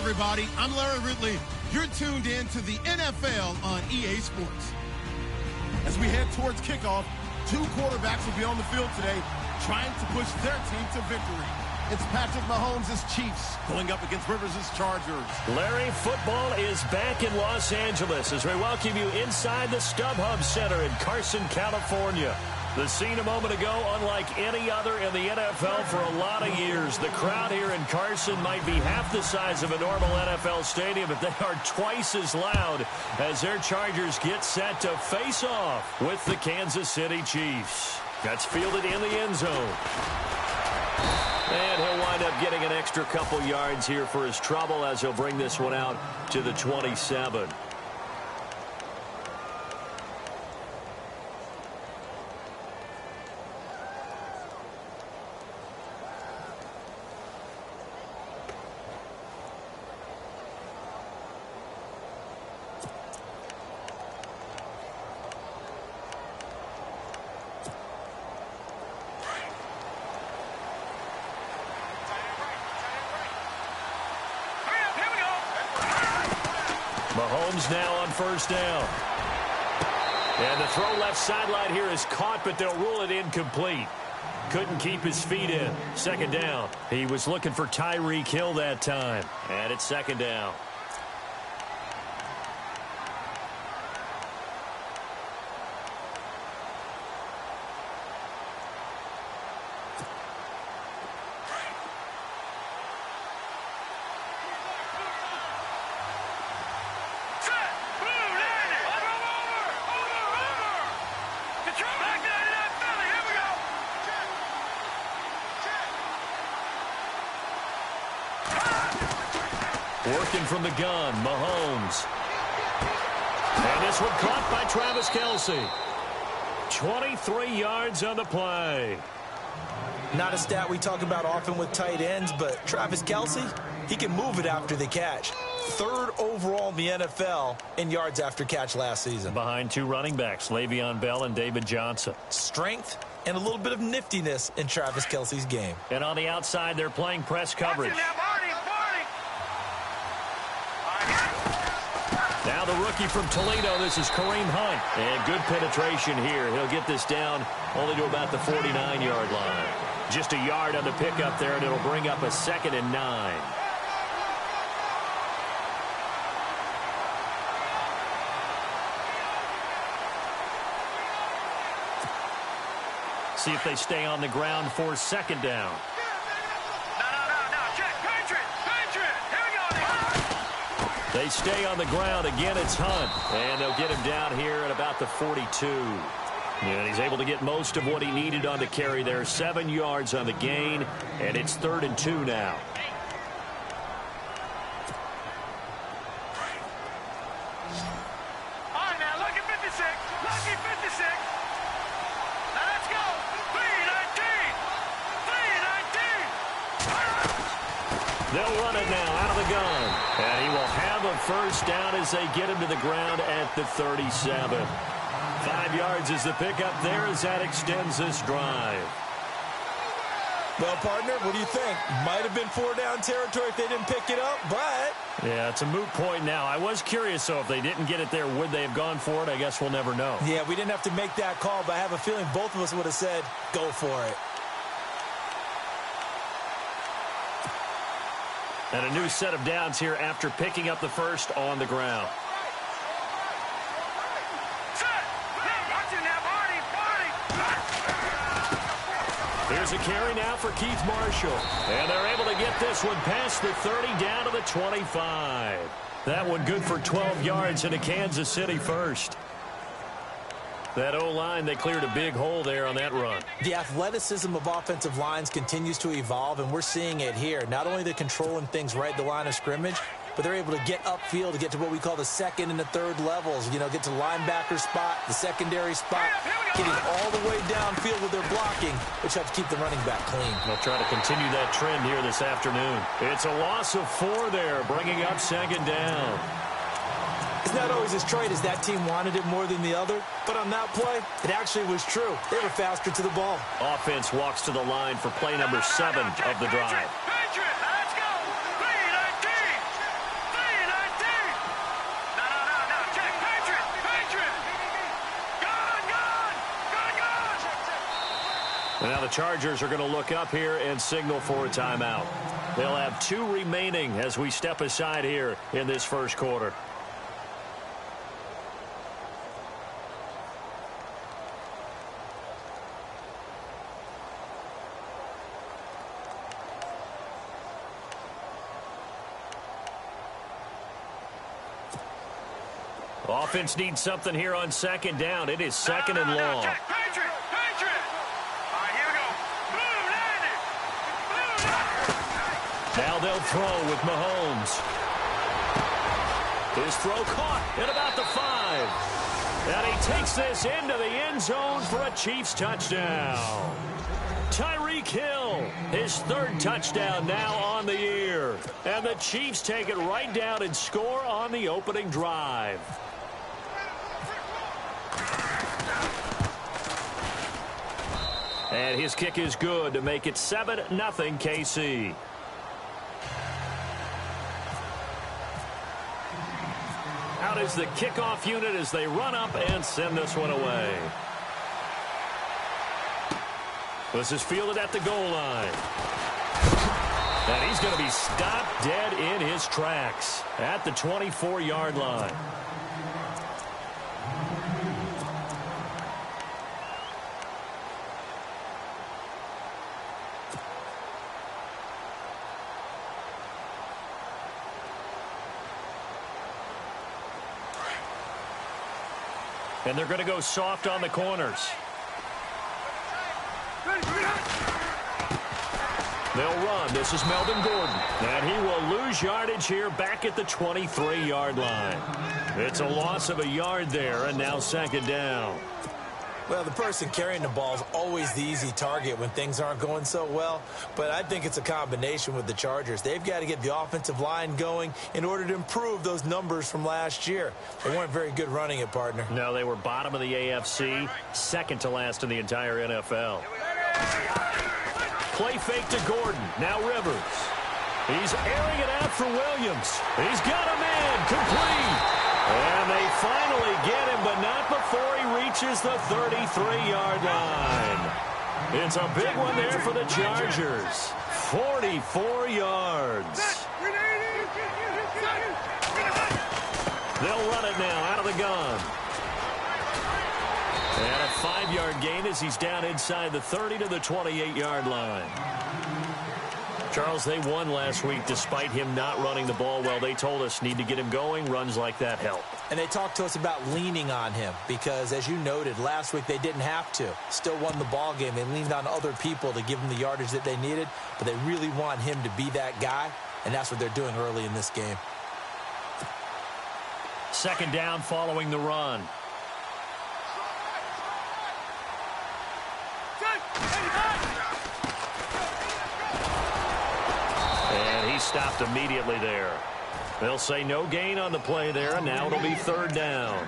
everybody. I'm Larry Ridley. You're tuned in to the NFL on EA Sports. As we head towards kickoff, two quarterbacks will be on the field today trying to push their team to victory. It's Patrick Mahomes' Chiefs going up against Rivers' Chargers. Larry, football is back in Los Angeles as we welcome you inside the StubHub Center in Carson, California. The scene a moment ago, unlike any other in the NFL for a lot of years. The crowd here in Carson might be half the size of a normal NFL stadium, but they are twice as loud as their Chargers get set to face off with the Kansas City Chiefs. That's fielded in the end zone. And he'll wind up getting an extra couple yards here for his trouble as he'll bring this one out to the 27. Mahomes now on first down. And the throw left sideline here is caught, but they'll rule it incomplete. Couldn't keep his feet in. Second down. He was looking for Tyreek Hill that time. And it's second down. Working from the gun, Mahomes. And this one caught by Travis Kelce. 23 yards on the play. Not a stat we talk about often with tight ends, but Travis Kelce, he can move it after the catch. Third overall in the NFL in yards after catch last season. Behind two running backs, Le'Veon Bell and David Johnson. Strength and a little bit of niftiness in Travis Kelce's game. And on the outside, they're playing press coverage. Now the rookie from Toledo, this is Kareem Hunt. And good penetration here. He'll get this down only to about the 49-yard line. Just a yard on the pickup there, and it'll bring up a 2nd and 9. See if they stay on the ground for second down. They stay on the ground. Again, it's Hunt. And they'll get him down here at about the 42. And he's able to get most of what he needed on the carry there. 7 yards on the gain. And it's 3rd and 2 now. All right, now, lucky 56. Lucky 56. Now, let's go. 3-19. 3-19. They'll run it now out of the gun. And he will have a first down as they get him to the ground at the 37. 5 yards is the pickup there as that extends this drive. Well, partner, what do you think? Might have been 4-down territory if they didn't pick it up, but... Yeah, it's a moot point now. I was curious, so if they didn't get it there, would they have gone for it? I guess we'll never know. Yeah, we didn't have to make that call, but I have a feeling both of us would have said, go for it. And a new set of downs here after picking up the first on the ground. Here's a carry now for Keith Marshall. And they're able to get this one past the 30 down to the 25. That one good for 12 yards into Kansas City first. That O-line, they cleared a big hole there on that run. The athleticism of offensive lines continues to evolve, and we're seeing it here. Not only they're controlling things right at the line of scrimmage, but they're able to get upfield to get to what we call the second and the third levels. You know, get to linebacker spot, the secondary spot, getting all the way downfield with their blocking, which helps keep the running back clean. They'll try to continue that trend here this afternoon. It's a loss of 4 there, bringing up second down. It's not always as trite as that team wanted it more than the other, but on that play, it actually was true. They were faster to the ball. Offense walks to the line for play number 7 of the drive. the Chargers are going to look up here and signal for a timeout. They'll have 2 remaining as we step aside here in this first quarter. Offense needs something here on second down. It is second and long. Patriot! All right, here we go. Boom, Now they'll throw with Mahomes. His throw caught at about the 5. And he takes this into the end zone for a Chiefs touchdown. Tyreek Hill, his 3rd touchdown now on the year. And the Chiefs take it right down and score on the opening drive. And his kick is good to make it 7-0 KC. Out is the kickoff unit as they run up and send this one away. This is fielded at the goal line. And he's going to be stopped dead in his tracks at the 24-yard line. And they're going to go soft on the corners. They'll run. This is Melvin Gordon. And he will lose yardage here back at the 23-yard line. It's a loss of a yard there, and now second down. Well, the person carrying the ball is always the easy target when things aren't going so well. But I think it's a combination with the Chargers. They've got to get the offensive line going in order to improve those numbers from last year. They weren't very good running it, partner. No, they were bottom of the AFC, second to last in the entire NFL. Play fake to Gordon. Now Rivers. He's airing it out for Williams. He's got a man. Complete. And they finally get him, but not before he reaches the 33-yard line. It's a big one there for the Chargers. 44 yards. They'll run it now out of the gun. And a 5-yard gain as he's down inside the 30 to the 28-yard line. Charles, they won last week despite him not running the ball well. They told us need to get him going. Runs like that help. And they talked to us about leaning on him because, as you noted, last week they didn't have to. Still won the ball game. They leaned on other people to give them the yardage that they needed, but they really want him to be that guy, and that's what they're doing early in this game. Second down following the run. And he stopped immediately there. They'll say no gain on the play there, and now it'll be third down.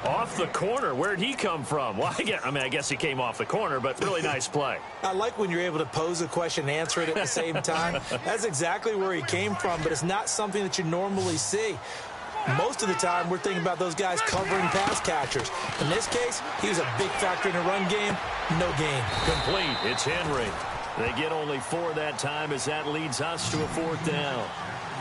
Off the corner. Where'd he come from? Well, I guess he came off the corner, but really nice play. I like when you're able to pose a question and answer it at the same time. That's exactly where he came from, but it's not something that you normally see. Most of the time, we're thinking about those guys covering pass catchers. In this case, he was a big factor in the run game. No gain. Complete. It's Henry. They get only 4 that time as that leads us to a fourth down.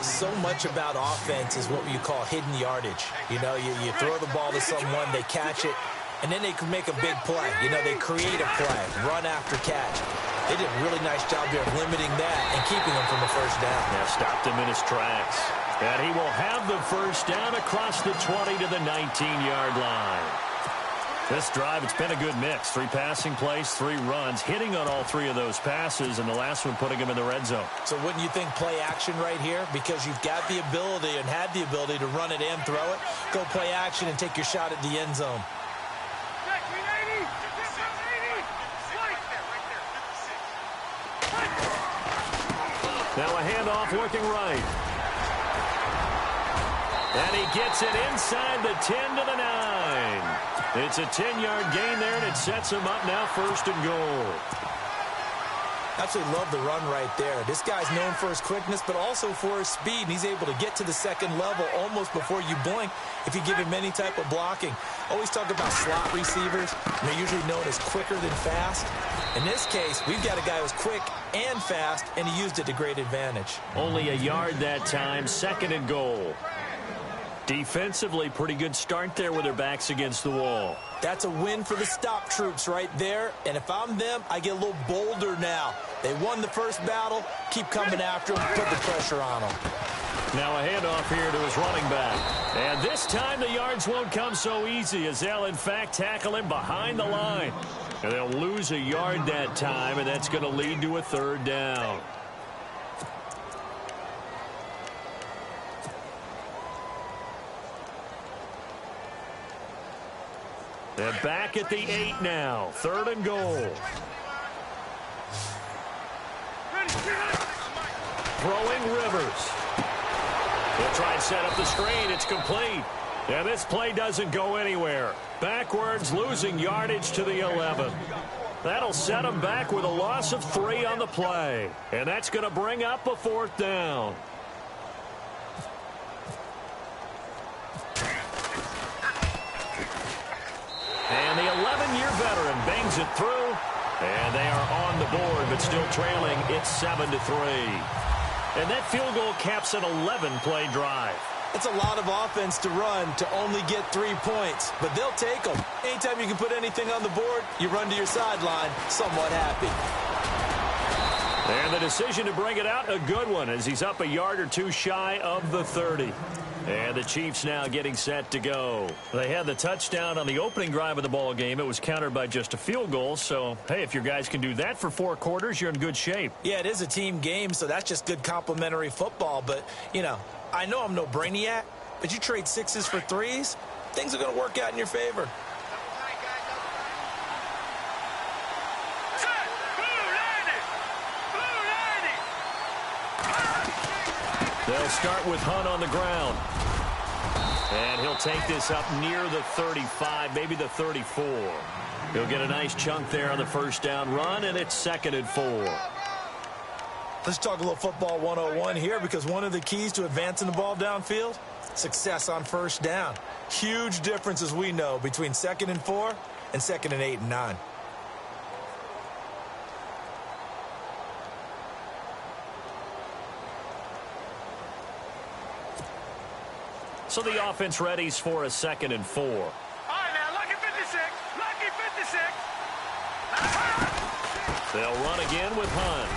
So much about offense is what you call hidden yardage. You know, you throw the ball to someone, they catch it, and then they can make a big play. You know, they create a play, run after catch. They did a really nice job there of limiting that and keeping him from the first down. Yeah, stopped him in his tracks. And he will have the first down across the 20 to the 19-yard line. This drive, it's been a good mix. 3 passing plays, 3 runs, hitting on all 3 of those passes, and the last one putting him in the red zone. So wouldn't you think play action right here? Because you've got the ability and had the ability to run it and throw it. Go play action and take your shot at the end zone. Now a handoff working right. And he gets it inside the 10 to the 9. It's a 10-yard gain there, and it sets him up now first and goal. Absolutely love the run right there. This guy's known for his quickness, but also for his speed, and he's able to get to the second level almost before you blink if you give him any type of blocking. Always talk about slot receivers, and they're usually known as quicker than fast. In this case, we've got a guy who's quick and fast, and he used it to great advantage. Only a yard that time, 2nd and goal. Defensively, pretty good start there with their backs against the wall. That's a win for the stop troops right there. And if I'm them, I get a little bolder now. They won the first battle. Keep coming after them. Put the pressure on them. Now a handoff here to his running back. And this time the yards won't come so easy as they'll, in fact, tackle him behind the line. And they'll lose a yard that time, and that's going to lead to a 3rd down. They're back at the 8 now. 3rd and goal. Throwing Rivers. He'll try and set up the screen. It's complete. And this play doesn't go anywhere. Backwards, losing yardage to the 11. That'll set him back with a loss of 3 on the play. And that's going to bring up a 4th down. And the 11-year veteran bangs it through. And they are on the board, but still trailing. It's 7-3. And that field goal caps an 11-play drive. It's a lot of offense to run to only get 3 points, but they'll take them. Anytime you can put anything on the board, you run to your sideline somewhat happy. And the decision to bring it out, a good one, as he's up a yard or 2 shy of the 30. And the Chiefs now getting set to go. They had the touchdown on the opening drive of the ball game. It was countered by just a field goal. So, hey, if your guys can do that for 4 quarters, you're in good shape. Yeah, it is a team game, so that's just good complimentary football. But, you know, I know I'm no brainiac, but you trade 6s for 3s, things are going to work out in your favor. They'll start with Hunt on the ground. And he'll take this up near the 35, maybe the 34. He'll get a nice chunk there on the 1st down run, and it's 2nd and 4. Let's talk a little football 101 here, because one of the keys to advancing the ball downfield, success on 1st down. Huge difference, as we know, between 2nd and 4 and 2nd and 8 and 9. So the offense readies for a 2nd and 4. All right, now, lucky 56. Lucky 56. They'll run again with Hunt.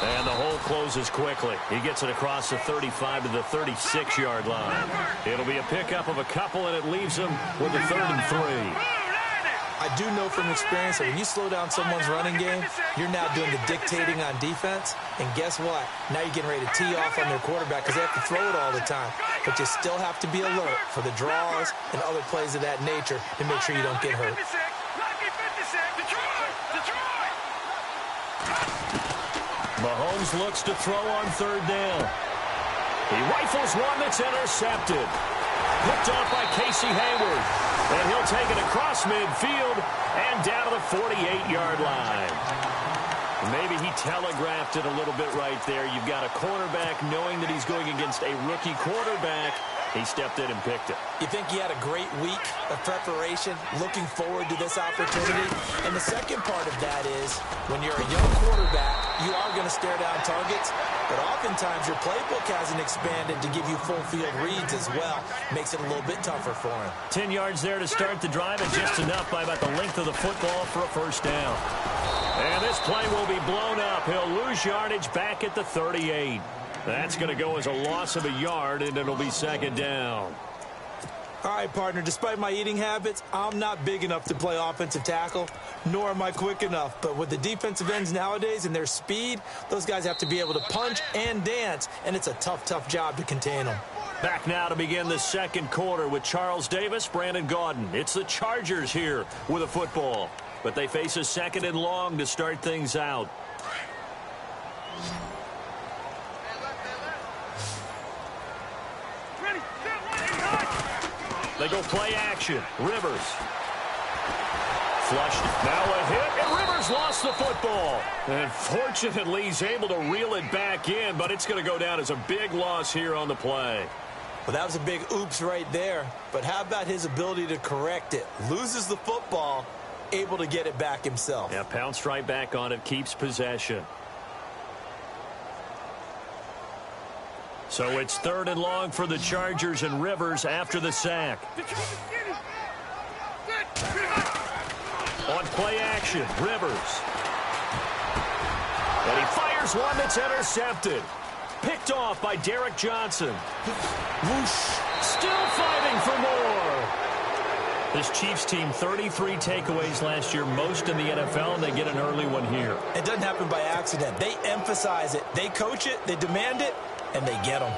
And the hole closes quickly. He gets it across the 35 to the 36-yard line. It'll be a pickup of a couple, and it leaves him with a 3rd and 3. I do know from experience that when you slow down someone's running game, you're now doing the dictating on defense. And guess what? Now you're getting ready to tee off on their quarterback because they have to throw it all the time. But you still have to be alert for the draws and other plays of that nature to make sure you don't get hurt. Mahomes looks to throw on 3rd down. He rifles one that's intercepted. Picked off by Casey Hayward. And he'll take it across midfield and down to the 48-yard line. Maybe he telegraphed it a little bit right there. You've got a cornerback knowing that he's going against a rookie quarterback. He stepped in and picked it. You think he had a great week of preparation, looking forward to this opportunity? And the second part of that is, when you're a young quarterback, you are going to stare down targets, but oftentimes your playbook hasn't expanded to give you full field reads as well. Makes it a little bit tougher for him. 10 yards there to start the drive, and just enough by about the length of the football for a 1st down. And this play will be blown up. He'll lose yardage back at the 38. That's going to go as a loss of a yard, and it'll be 2nd down. All right, partner, despite my eating habits, I'm not big enough to play offensive tackle, nor am I quick enough. But with the defensive ends nowadays and their speed, those guys have to be able to punch and dance, and it's a tough, tough job to contain them. Back now to begin the 2nd quarter with Charles Davis, Brandon Gaudin. It's the Chargers here with a football, but they face a 2nd and long to start things out. They go play action. Rivers. Flushed. Now a hit, and Rivers has lost the football. And fortunately, he's able to reel it back in, but it's going to go down as a big loss here on the play. Well, that was a big oops right there. But how about his ability to correct it? Loses the football, able to get it back himself. Yeah, pounced right back on it, keeps possession. So it's 3rd and long for the Chargers, and Rivers after the sack. On play action, Rivers. And he fires one that's intercepted. Picked off by Derek Johnson. Whoosh. Still fighting for more. This Chiefs team, 33 takeaways last year, most in the NFL, and they get an early one here. It doesn't happen by accident. They emphasize it. They coach it. They demand it. And they get them.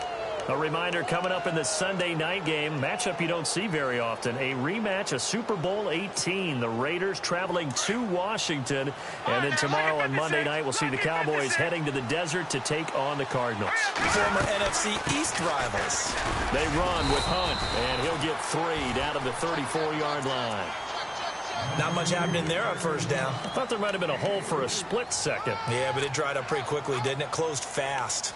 A reminder coming up in the Sunday night game, matchup you don't see very often, a rematch of Super Bowl 18. The Raiders traveling to Washington. And then tomorrow on Monday night, we'll see the Cowboys heading to the desert to take on the Cardinals. Former NFC East rivals. They run with Hunt, and he'll get 3 down to the 34-yard line. Not much happening there on first down. I thought there might have been a hole for a split second. Yeah, but it dried up pretty quickly, didn't it? Closed fast.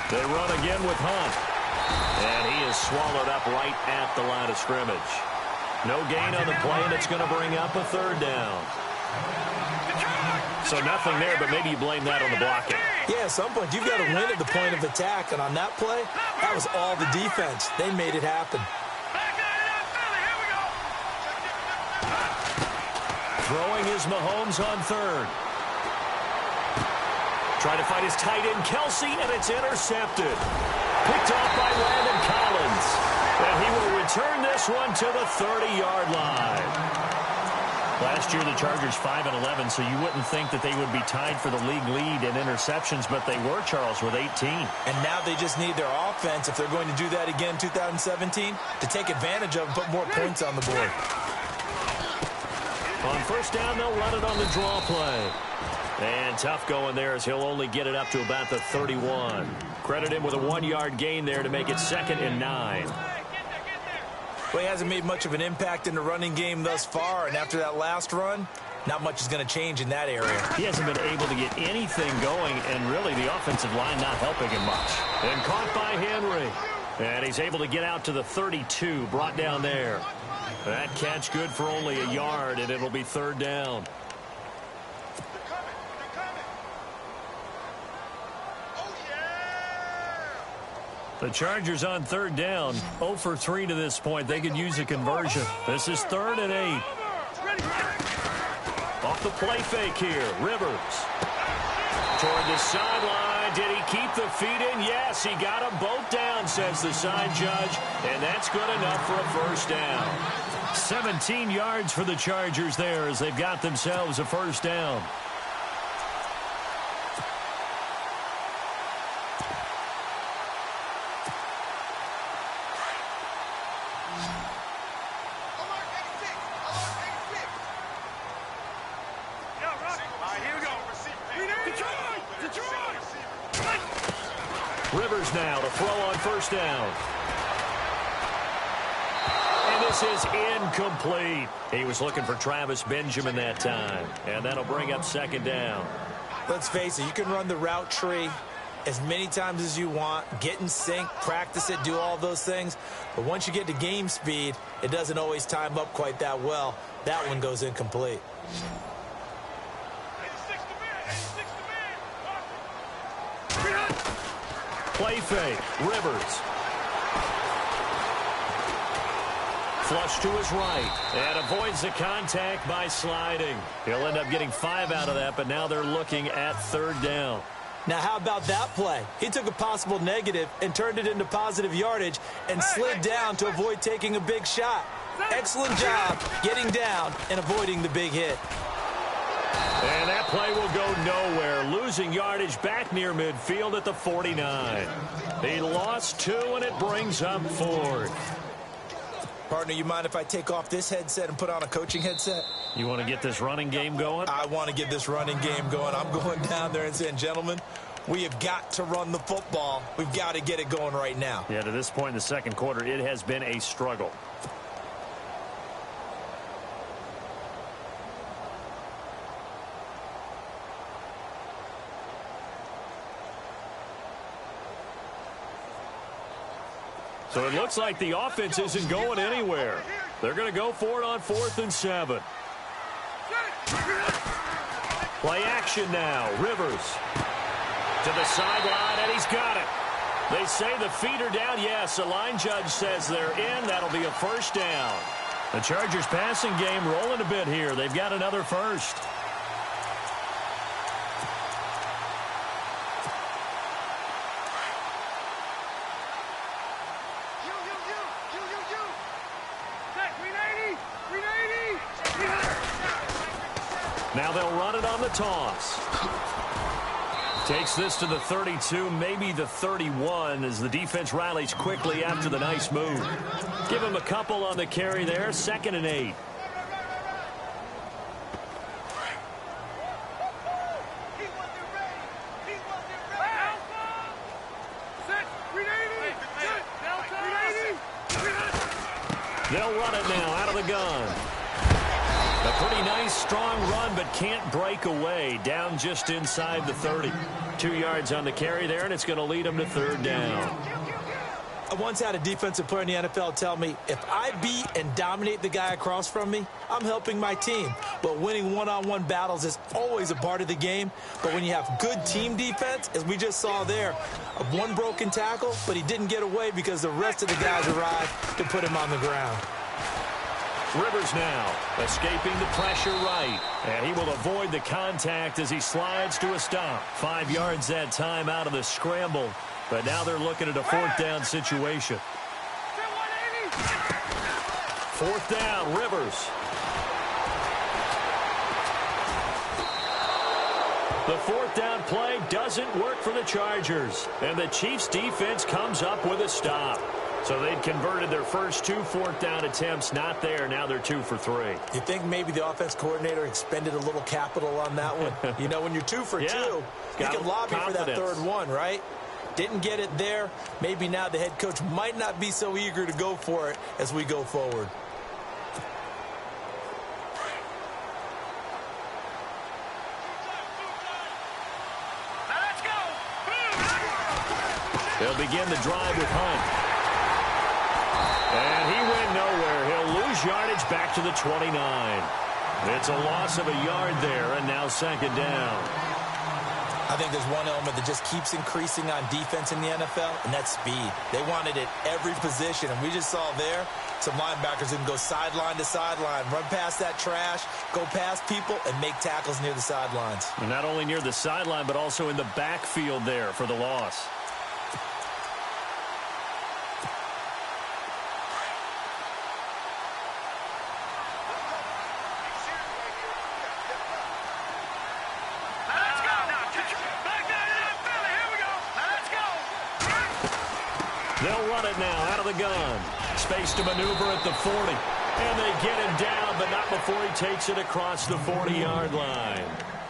They run again with Hunt. And he is swallowed up right at the line of scrimmage. No gain on the play, and it's going to bring up a 3rd down. So nothing there, but maybe you blame that on the blocking. Yeah, at some point, you've got to win at the point of attack. And on that play, that was all the defense. They made it happen. Throwing is Mahomes on 3rd. Trying to find his tight end, Kelsey, and it's intercepted. Picked off by Landon Collins. And he will return this one to the 30-yard line. Last year, the Chargers 5-11, so you wouldn't think that they would be tied for the league lead in interceptions, but they were, Charles, with 18. And now they just need their offense, if they're going to do that again in 2017, to take advantage of and put more points on the board. On first down, they'll run it on the draw play. And tough going there as he'll only get it up to about the 31. Credit him with a 1-yard gain there to make it 2nd and 9. Well, he hasn't made much of an impact in the running game thus far, and after that last run, not much is going to change in that area. He hasn't been able to get anything going, and really the offensive line not helping him much. And caught by Henry. And he's able to get out to the 32, brought down there. That catch good for only a yard, and it'll be 3rd down. The Chargers on 3rd down, 0 for 3 to this point. They could use a conversion. This is 3rd and 8. Off the play fake here, Rivers. Toward the sideline, did he keep the feet in? Yes, he got them both down, says the side judge, and that's good enough for a 1st down. 17 yards for the Chargers there as they've got themselves a 1st down. Rivers now to throw on 1st down. And this is incomplete. He was looking for Travis Benjamin that time. And that'll bring up 2nd down. Let's face it, you can run the route tree as many times as you want, get in sync, practice it, do all those things. But once you get to game speed, it doesn't always time up quite that well. That one goes incomplete. Play fake, Rivers. Flush to his right, and avoids the contact by sliding. He'll end up getting 5 out of that, but now they're looking at 3rd down. Now, how about that play? He took a possible negative and turned it into positive yardage and slid down to avoid taking a big shot. Excellent job getting down and avoiding the big hit. And that play will go nowhere, losing yardage back near midfield at the 49. He lost 2, and it brings up 4th. Partner, you mind if I take off this headset and put on a coaching headset? You want to get this running game going? I want to get this running game going. I'm going down there and saying, gentlemen, we have got to run the football. We've got to get it going right now. Yeah, to this point in the second quarter, it has been a struggle. So it looks like the offense isn't going anywhere. They're going to go for it on 4th and 7. Play action now. Rivers to the sideline, and he's got it. They say the feet are down. Yes, the line judge says they're in. That'll be a first down. The Chargers passing game rolling a bit here. They've got another first. Now they'll run it on the toss. Takes this to the 32, maybe the 31, as the defense rallies quickly after the nice move. Give him a couple on the carry there, 2nd and 8. They'll run it now out of the gun. A pretty nice, strong run, but can't break away. Down just inside the 30. 2 yards on the carry there, and it's going to lead them to 3rd down. I once had a defensive player in the NFL tell me, if I beat and dominate the guy across from me, I'm helping my team. But winning one-on-one battles is always a part of the game. But when you have good team defense, as we just saw there, one broken tackle, but he didn't get away because the rest of the guys arrived to put him on the ground. Rivers now escaping the pressure right, and he will avoid the contact as he slides to a stop. 5 yards that time out of the scramble, but now they're looking at a 4th down situation. 4th down, Rivers. The 4th down play doesn't work for the Chargers, and the Chiefs defense comes up with a stop. So they'd converted their first 2 4th down attempts, not there. Now they're 2 for 3. You think maybe the offense coordinator expended a little capital on that one? You know, when you're 2 for 2, you can lobby for that 3rd one, right? Didn't get it there. Maybe now the head coach might not be so eager to go for it as we go forward. They'll begin the drive with Hunt. And he went nowhere. He'll lose yardage back to the 29. It's a loss of a yard there, and now 2nd down. I think there's one element that just keeps increasing on defense in the NFL, and that's speed. They want it at every position, and we just saw there some linebackers who can go sideline to sideline, run past that trash, go past people, and make tackles near the sidelines. And not only near the sideline, but also in the backfield there for the loss. They'll run it now out of the gun. Space to maneuver at the 40. And they get him down, but not before he takes it across the 40-yard line.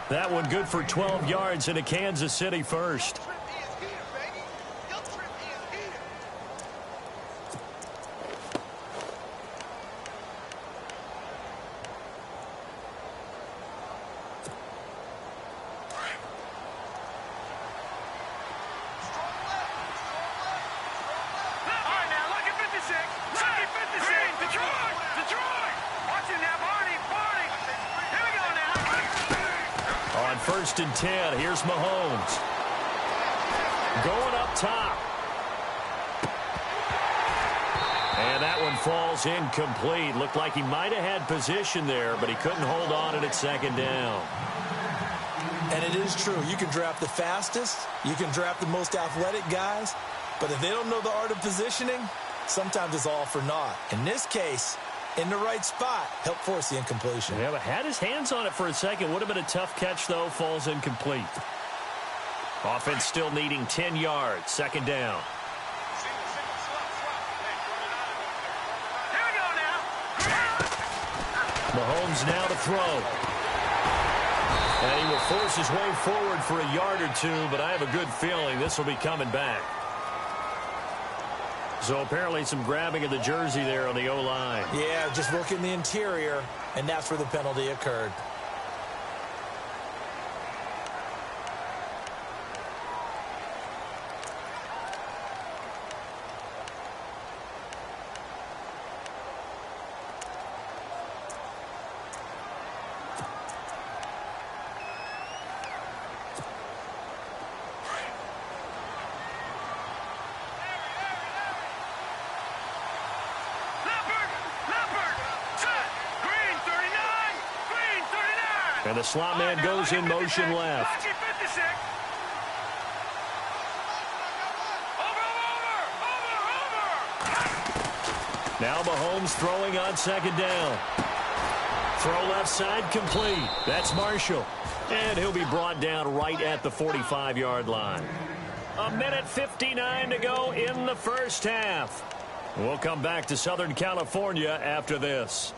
That one good for 12 yards and a Kansas City first. On 1st and 10, here's Mahomes. Going up top. And that one falls incomplete. Looked like he might have had position there, but he couldn't hold on at 2nd down. And it is true. You can draft the fastest. You can draft the most athletic guys. But if they don't know the art of positioning, sometimes it's all for naught. In this case, in the right spot, helped force the incompletion. Yeah, but had his hands on it for a second. Would have been a tough catch, though. Falls incomplete. Offense still needing 10 yards. 2nd down. Here we go Mahomes now to throw. And he will force his way forward for a yard or two, but I have a good feeling this will be coming back. So apparently some grabbing of the jersey there on the O-line. Yeah, just look in the interior, and that's where the penalty occurred. And the slot man goes in motion left. Now Mahomes throwing on second down. Throw left side complete. That's Marshall. And he'll be brought down right at the 45-yard line. 1:59 to go in the first half. We'll come back to Southern California after this.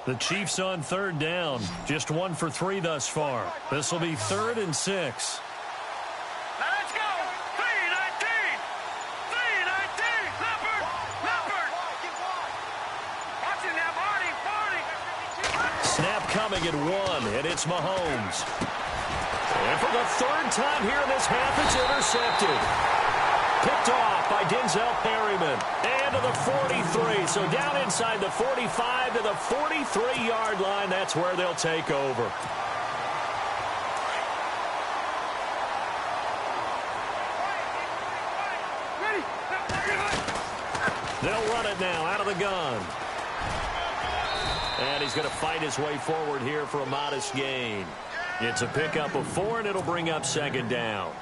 The Chiefs on third down. Just 1 for 3 thus far. This will be 3rd and 6. Now let's go. 3-19. 3-19. Leopard. Watching now, Barney. Snap coming at 1, and it's Mahomes. And for the 3rd time here in this half, it's intercepted. Picked off by Denzel Perryman. And to the 43. So down inside the 45 to the 43-yard line. That's where they'll take over. They'll run it now out of the gun. And he's going to fight his way forward here for a modest gain. It's a pickup of 4, and it'll bring up second down.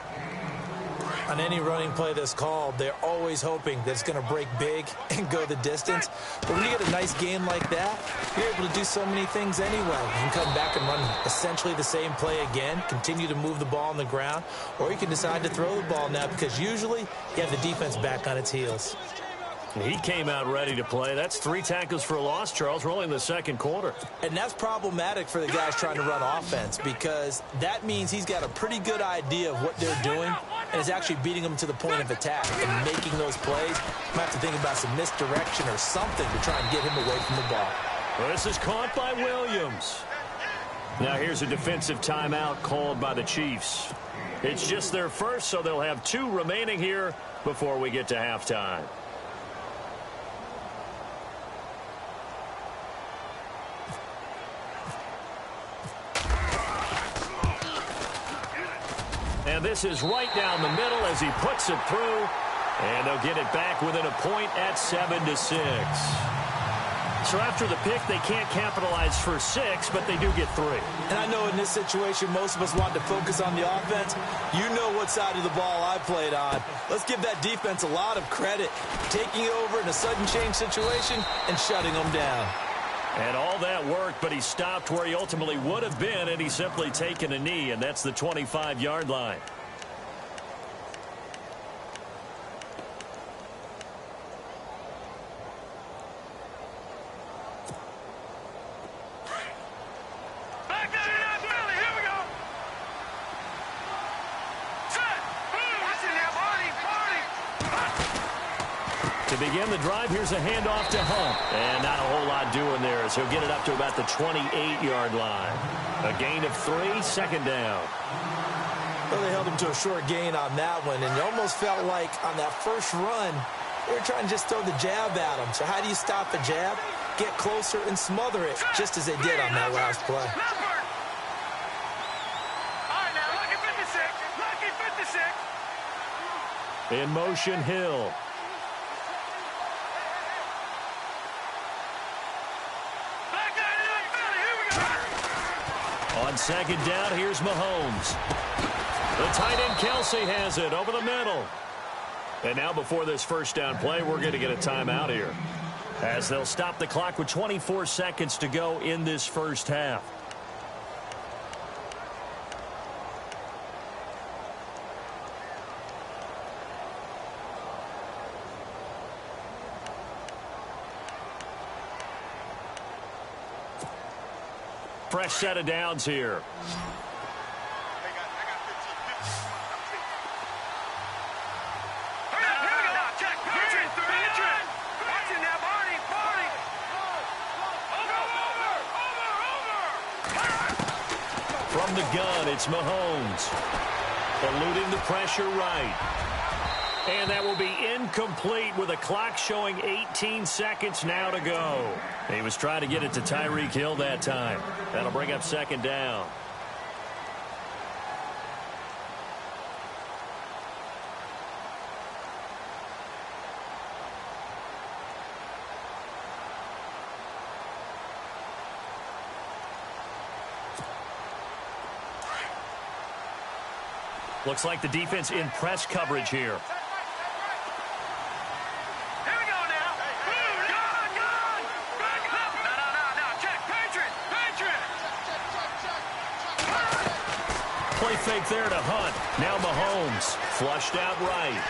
On any running play that's called, they're always hoping that it's going to break big and go the distance. But when you get a nice game like that, you're able to do so many things anyway. You can come back and run essentially the same play again, continue to move the ball on the ground, or you can decide to throw the ball now because usually you have the defense back on its heels. He came out ready to play. That's 3 tackles for a loss, Charles. We're only in the second quarter. And that's problematic for the guys trying to run offense because that means he's got a pretty good idea of what they're doing and is actually beating them to the point of attack and making those plays. You might have to think about some misdirection or something to try and get him away from the ball. Well, this is caught by Williams. Now here's a defensive timeout called by the Chiefs. It's just their first, so they'll have 2 remaining here before we get to halftime. And this is right down the middle as he puts it through. And they'll get it back within a point at 7-6. So after the pick, they can't capitalize for 6, but they do get 3. And I know in this situation, most of us want to focus on the offense. You know what side of the ball I played on. Let's give that defense a lot of credit. Taking over in a sudden change situation and shutting them down. And all that worked, but he stopped where he ultimately would have been, and he's simply taken a knee, and that's the 25-yard line. To begin the drive, here's a handoff to Hunt. And not a whole lot doing there as he'll get it up to about the 28-yard line. A gain of 3, second down. Well, they held him to a short gain on that one, and it almost felt like on that first run, they were trying to just throw the jab at him. So how do you stop the jab? Get closer and smother it, just as they did on that last play. All right, now, lucky 56. In motion, Hill. On second down, here's Mahomes. The tight end Kelsey has it over the middle. And now before this first down play, we're going to get a timeout here. as they'll stop the clock with 24 seconds to go in this first half. Fresh set of downs here. From the gun, it's Mahomes. Eluding the pressure right. And that will be incomplete with a clock showing 18 seconds now to go. He was trying to get it to Tyreek Hill that time. That'll bring up second down. Looks like the defense in press coverage here. Play fake there to Hunt. Now Mahomes flushed out right.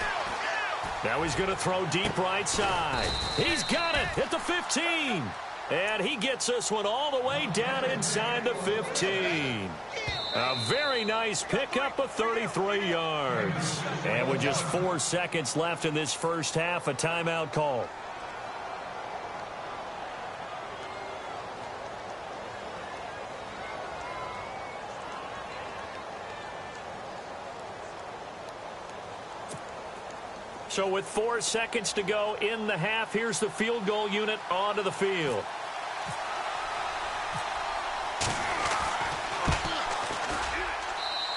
Now he's going to throw deep right side. He's got it at the 15. And he gets this one all the way down inside the 15. A very nice pickup of 33 yards. And with just 4 seconds left in this first half, a timeout call. So with 4 seconds to go in the half, here's the field goal unit onto the field.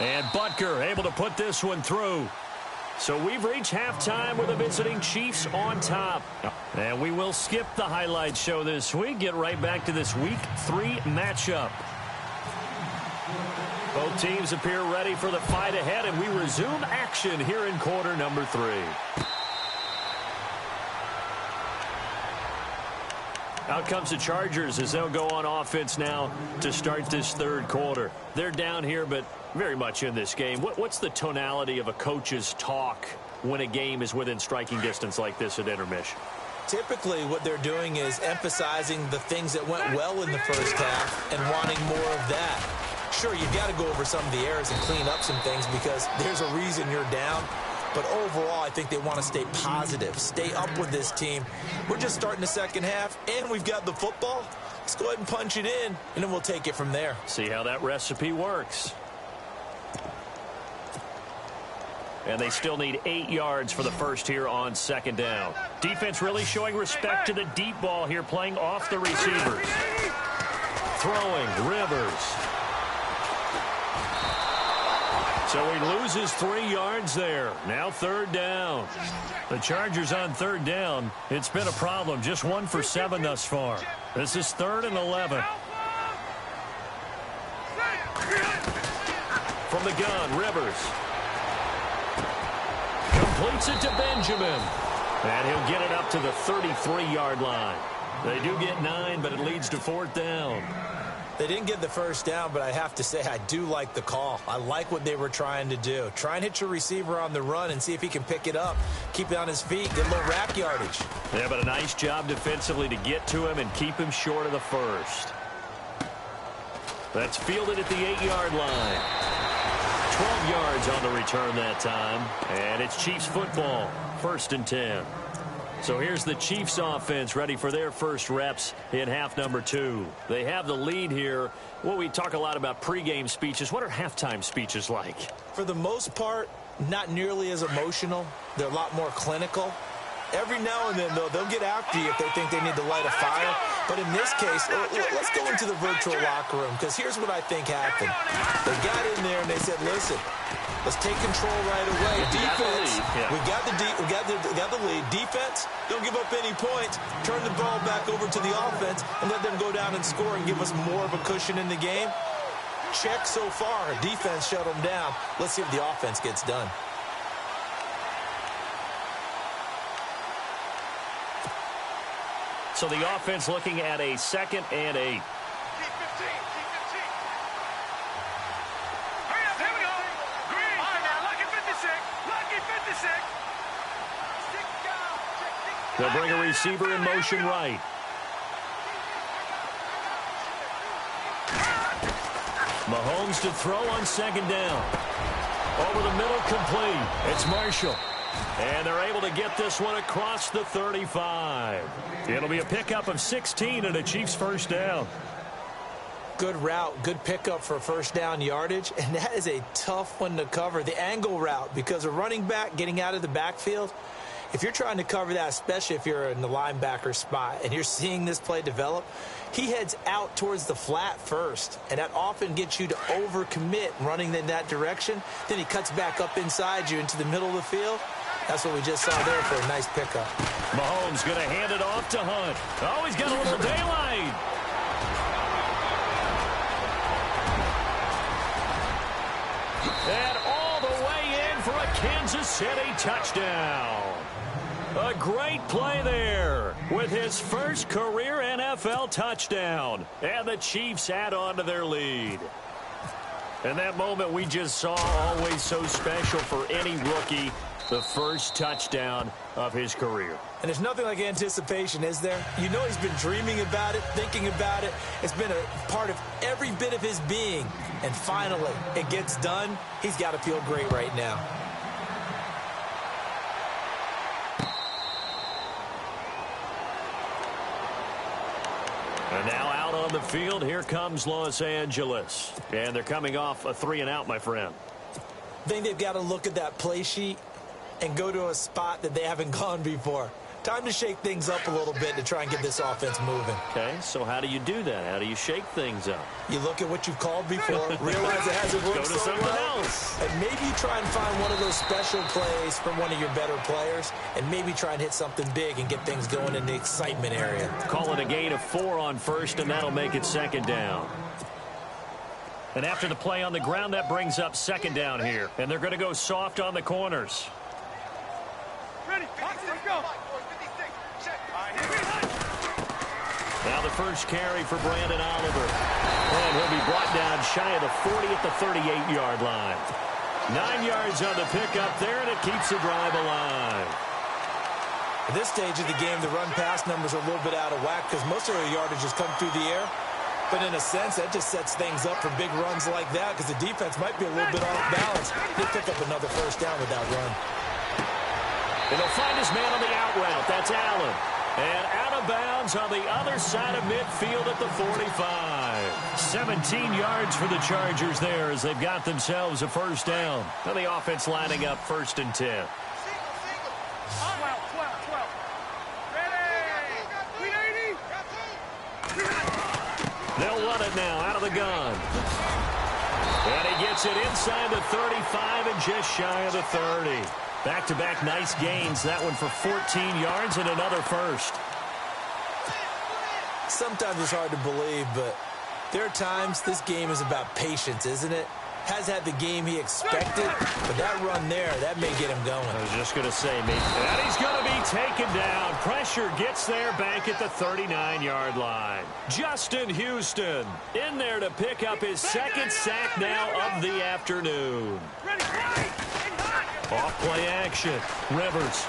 And Butker able to put this one through. So we've reached halftime with the visiting Chiefs on top. And we will skip the highlight show this week. Get right back to this Week 3 matchup. Both teams appear ready for the fight ahead, and we resume action here in quarter number 3. Out comes the Chargers as they'll go on offense now to start this third quarter. They're down here, but very much in this game. What's the tonality of a coach's talk when a game is within striking distance like this at intermission? Typically, what they're doing is emphasizing the things that went well in the first half and wanting more of that. Sure, you've got to go over some of the errors and clean up some things because there's a reason you're down. But overall, I think they want to stay positive, stay up with this team. We're just starting the second half, and we've got the football. Let's go ahead and punch it in, and then we'll take it from there. See how that recipe works. And they still need 8 yards for the first here on second down. Defense really showing respect to the deep ball here, playing off the receivers. Throwing, Rivers. So he loses 3 yards there. Now third down. The Chargers on third down. It's been a problem. Just 1 for 7 thus far. This is 3rd and 11. From the gun, Rivers. Completes it to Benjamin. And he'll get it up to the 33-yard line. They do get 9, but it leads to 4th down. They didn't get the first down, but I have to say I do like the call. I like what they were trying to do. Try and hit your receiver on the run and see if he can pick it up, keep it on his feet, get a little rack yardage. Yeah, but a nice job defensively to get to him and keep him short of the first. That's fielded at the 8-yard line. 12 yards on the return that time. And it's Chiefs football, 1st and 10. So here's the Chiefs offense ready for their first reps in half number 2. They have the lead here. Well, we talk a lot about pregame speeches. What are halftime speeches like? For the most part, not nearly as emotional. They're a lot more clinical. Every now and then, though, they'll get after you if they think they need to light a fire. But in this case, let's go into the virtual locker room, because here's what I think happened. They got in there and they said, listen, let's take control right away. Defense, we got the lead. Defense, don't give up any points. Turn the ball back over to the offense and let them go down and score and give us more of a cushion in the game. Check so far. Defense shut them down. Let's see if the offense gets done. So the offense looking at a 2nd and 8. Keep 15. Hurry up, here we go. Green. All right, now, lucky 56. Lucky 56. They'll bring a receiver in motion right. Mahomes to throw on 2nd down. Over the middle, complete. It's Marshall. And they're able to get this one across the 35. It'll be a pickup of 16 and a Chiefs first down. Good route, good pickup for first down yardage, and that is a tough one to cover. The angle route, because a running back getting out of the backfield, if you're trying to cover that, especially if you're in the linebacker spot and you're seeing this play develop, he heads out towards the flat first, and that often gets you to overcommit running in that direction. Then he cuts back up inside you into the middle of the field. That's what we just saw there for a nice pickup. Mahomes going to hand it off to Hunt. Oh, he's got a little daylight. And all the way in for a Kansas City touchdown. A great play there with his first career NFL touchdown. And the Chiefs add on to their lead. And that moment we just saw, always so special for any rookie. The first touchdown of his career. And there's nothing like anticipation, is there? You know he's been dreaming about it, thinking about it. It's been a part of every bit of his being. And finally, it gets done. He's got to feel great right now. And now out on the field, here comes Los Angeles. And they're coming off a 3-and-out, my friend. I think they've got to look at that play sheet and go to a spot that they haven't gone before. Time to shake things up a little bit to try and get this offense moving. Okay, so how do you do that? How do you shake things up? You look at what you've called before, realize it hasn't worked Go to so something well, else. and maybe you try and find one of those special plays from one of your better players, and maybe try and hit something big and get things going in the excitement area. Call it a gain of 4 on first, and that'll make it 2nd down. And after the play on the ground, that brings up 2nd down here. And they're going to go soft on the corners. Ready, let's go. Now the first carry for Brandon Oliver. And he'll be brought down shy of the 40 at the 38-yard line. 9 yards on the pickup there, and it keeps the drive alive. At this stage of the game, the run-pass numbers are a little bit out of whack because most of their yardage has come through the air. But in a sense, that just sets things up for big runs like that because the defense might be a little bit off balance. They pick up another first down with that run. And he'll find his man on the out route. That's Allen. And out of bounds on the other side of midfield at the 45. 17 yards for the Chargers there as they've got themselves a first down. And the offense lining up 1st and 10. 12. Ready? 380. They'll run it now out of the gun. And he gets it inside the 35 and just shy of the 30. Back-to-back nice gains. That one for 14 yards and another first. Sometimes it's hard to believe, but there are times this game is about patience, isn't it? Has had the game he expected, but that run there, that may get him going. I was just going to say, mate, and he's going to be taken down. Pressure gets there back at the 39-yard line. Justin Houston in there to pick up his 2nd sack now of the afternoon. Ready, Off play action. Rivers.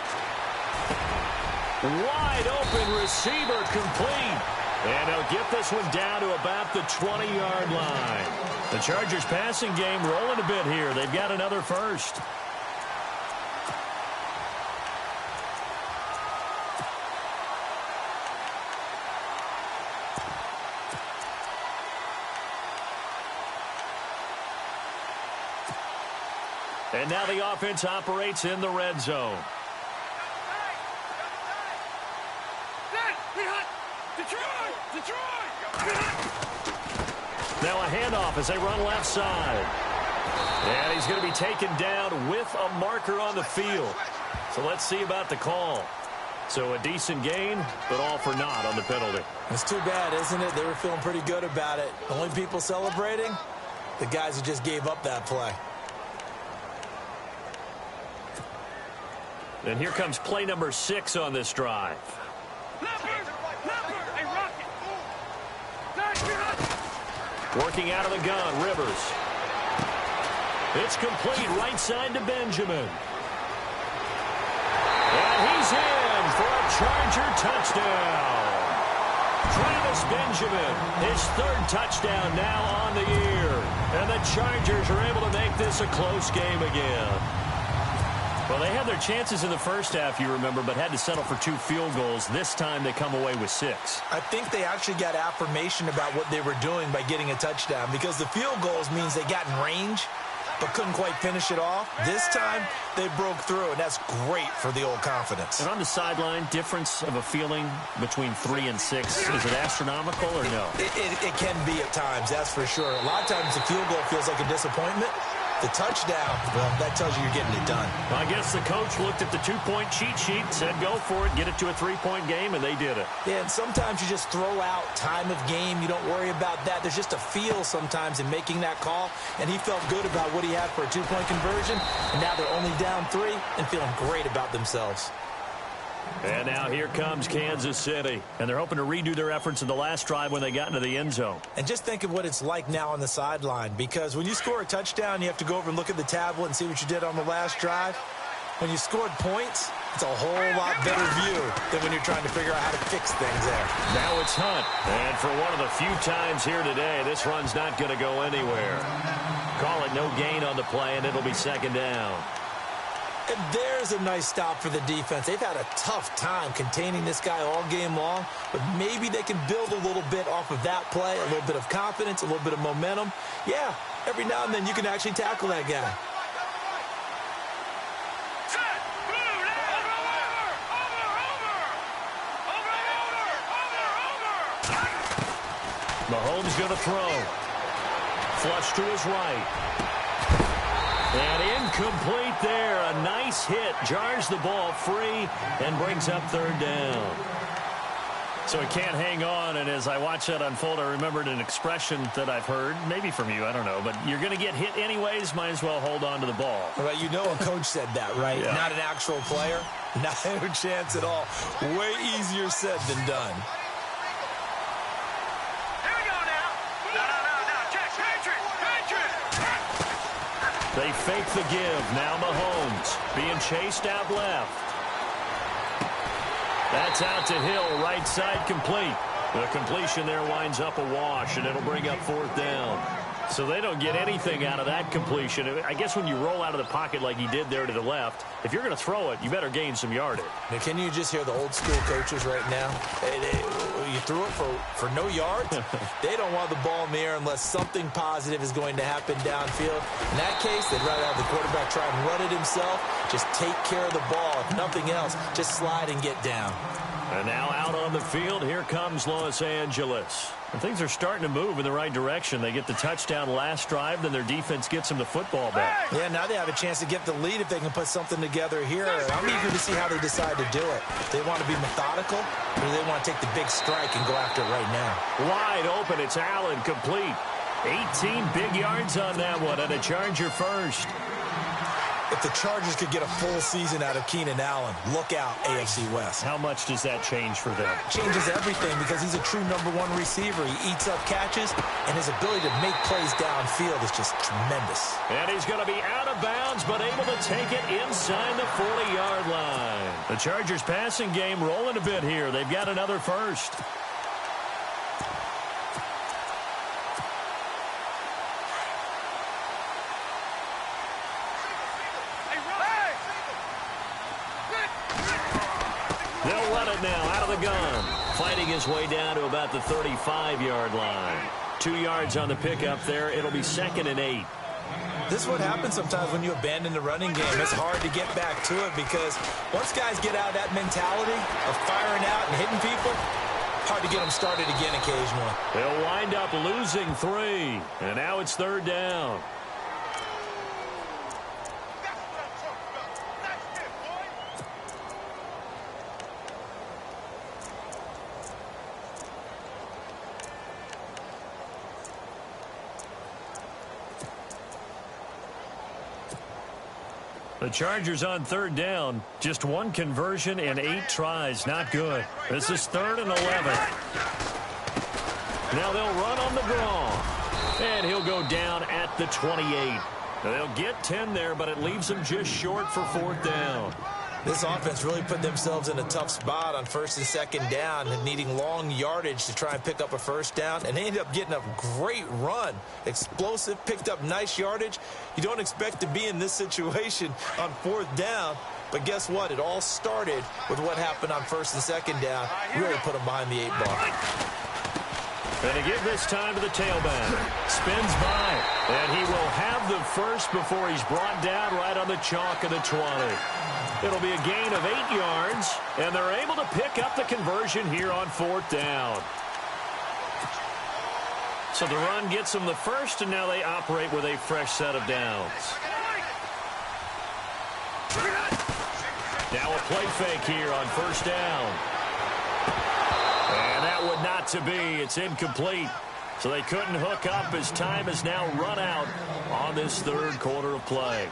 Wide open receiver complete. And he'll get this one down to about the 20-yard line. The Chargers passing game rolling a bit here. They've got another first. And now the offense operates in the red zone. Now a handoff as they run left side. And he's going to be taken down with a marker on the field. So let's see about the call. So a decent gain, but all for naught on the penalty. It's too bad, isn't it? They were feeling pretty good about it. The only people celebrating, the guys who just gave up that play. And here comes play number 6 on this drive. Working out of the gun, Rivers. It's complete right side to Benjamin. And he's in for a Charger touchdown. Travis Benjamin, his third touchdown now on the year. And the Chargers are able to make this a close game again. Well, they had their chances in the first half, you remember, but had to settle for 2 field goals. This time they come away with 6. I think they actually got affirmation about what they were doing by getting a touchdown, because the field goals means they got in range but couldn't quite finish it off. This time, they broke through, and that's great for the old confidence. And on the sideline, difference of a feeling between 3 and 6, is it astronomical or no? It can be at times, that's for sure. A lot of times the field goal feels like a disappointment. The touchdown, well, that tells you you're getting it done. Well, I guess the coach looked at the 2-point cheat sheet and said, go for it, get it to a 3-point game, and they did it. Yeah, and sometimes you just throw out time of game. You don't worry about that. There's just a feel sometimes in making that call, and he felt good about what he had for a 2-point conversion, and now they're only down 3 and feeling great about themselves. And now here comes Kansas City. And they're hoping to redo their efforts in the last drive when they got into the end zone. And just think of what it's like now on the sideline, because when you score a touchdown, you have to go over and look at the tablet and see what you did on the last drive. When you scored points, it's a whole lot better view than when you're trying to figure out how to fix things there. Now it's Hunt. And for one of the few times here today, this run's not going to go anywhere. Call it no gain on the play, and it'll be second down. And there's a nice stop for the defense. They've had a tough time containing this guy all game long, but maybe they can build a little bit off of that play, a little bit of confidence, a little bit of momentum. Yeah, every now and then you can actually tackle that guy. Mahomes going to throw. Flush to his right. And incomplete there. A nice hit. Jars the ball free and brings up third down. So he can't hang on, and as I watch that unfold, I remembered an expression that I've heard, maybe from you, I don't know, but you're going to get hit anyways, might as well hold on to the ball. Well, you know a coach said that, right? Yeah. Not an actual player. Not a chance at all. Way easier said than done. Here we go now. No. Check. Patriot. They fake the give. Now Mahomes being chased out left. That's out to Hill, right side complete. The completion there winds up a wash, and it'll bring up fourth down. So they don't get anything out of that completion. I guess when you roll out of the pocket like he did there to the left, if you're going to throw it, you better gain some yardage. Now, can you just hear the old school coaches right now? You threw it for no yards. They don't want the ball in the air unless something positive is going to happen downfield. In that case, they'd rather have the quarterback try and run it himself. Just take care of the ball. If nothing else, just slide and get down. And now out on the field, here comes Los Angeles. And things are starting to move in the right direction. They get the touchdown last drive, then their defense gets them the football back. Yeah, now they have a chance to get the lead if they can put something together here. I'm eager to see how they decide to do it. They want to be methodical, or do they want to take the big strike and go after it right now? Wide open, it's Allen, complete. 18 big yards on that one, and a Charger first. If the Chargers could get a full season out of Keenan Allen, look out, AFC West. How much does that change for them? Changes everything because he's a true #1 receiver. He eats up catches, and his ability to make plays downfield is just tremendous. And he's going to be out of bounds, but able to take it inside the 40-yard line. The Chargers passing game rolling a bit here. They've got another first. They'll run it now out of the gun. Fighting his way down to about the 35-yard line. 2 yards on the pickup there. It'll be 2nd and 8. This is what happens sometimes when you abandon the running game. It's hard to get back to it because once guys get out of that mentality of firing out and hitting people, hard to get them started again occasionally. They'll wind up losing 3. And now it's 3rd down. The Chargers on 3rd down. Just 1 conversion and 8 tries. Not good. This is 3rd and 11. Now they'll run on the draw. And he'll go down at the 28. They'll get 10 there, but it leaves them just short for 4th down. This offense really put themselves in a tough spot on 1st and 2nd down and needing long yardage to try and pick up a 1st down. And they ended up getting a great run. Explosive, picked up nice yardage. You don't expect to be in this situation on 4th down. But guess what? It all started with what happened on 1st and 2nd down. Really put them behind the 8 ball. And to give this time to the tailback. Spins by. And he will have the first before he's brought down right on the chalk of the 20. It'll be a gain of 8 yards. And they're able to pick up the conversion here on 4th down. So the run gets them the first, and now they operate with a fresh set of downs. Now a play fake here on 1st down. And that would not to be. It's incomplete. So they couldn't hook up as time has now run out on this 3rd quarter of play.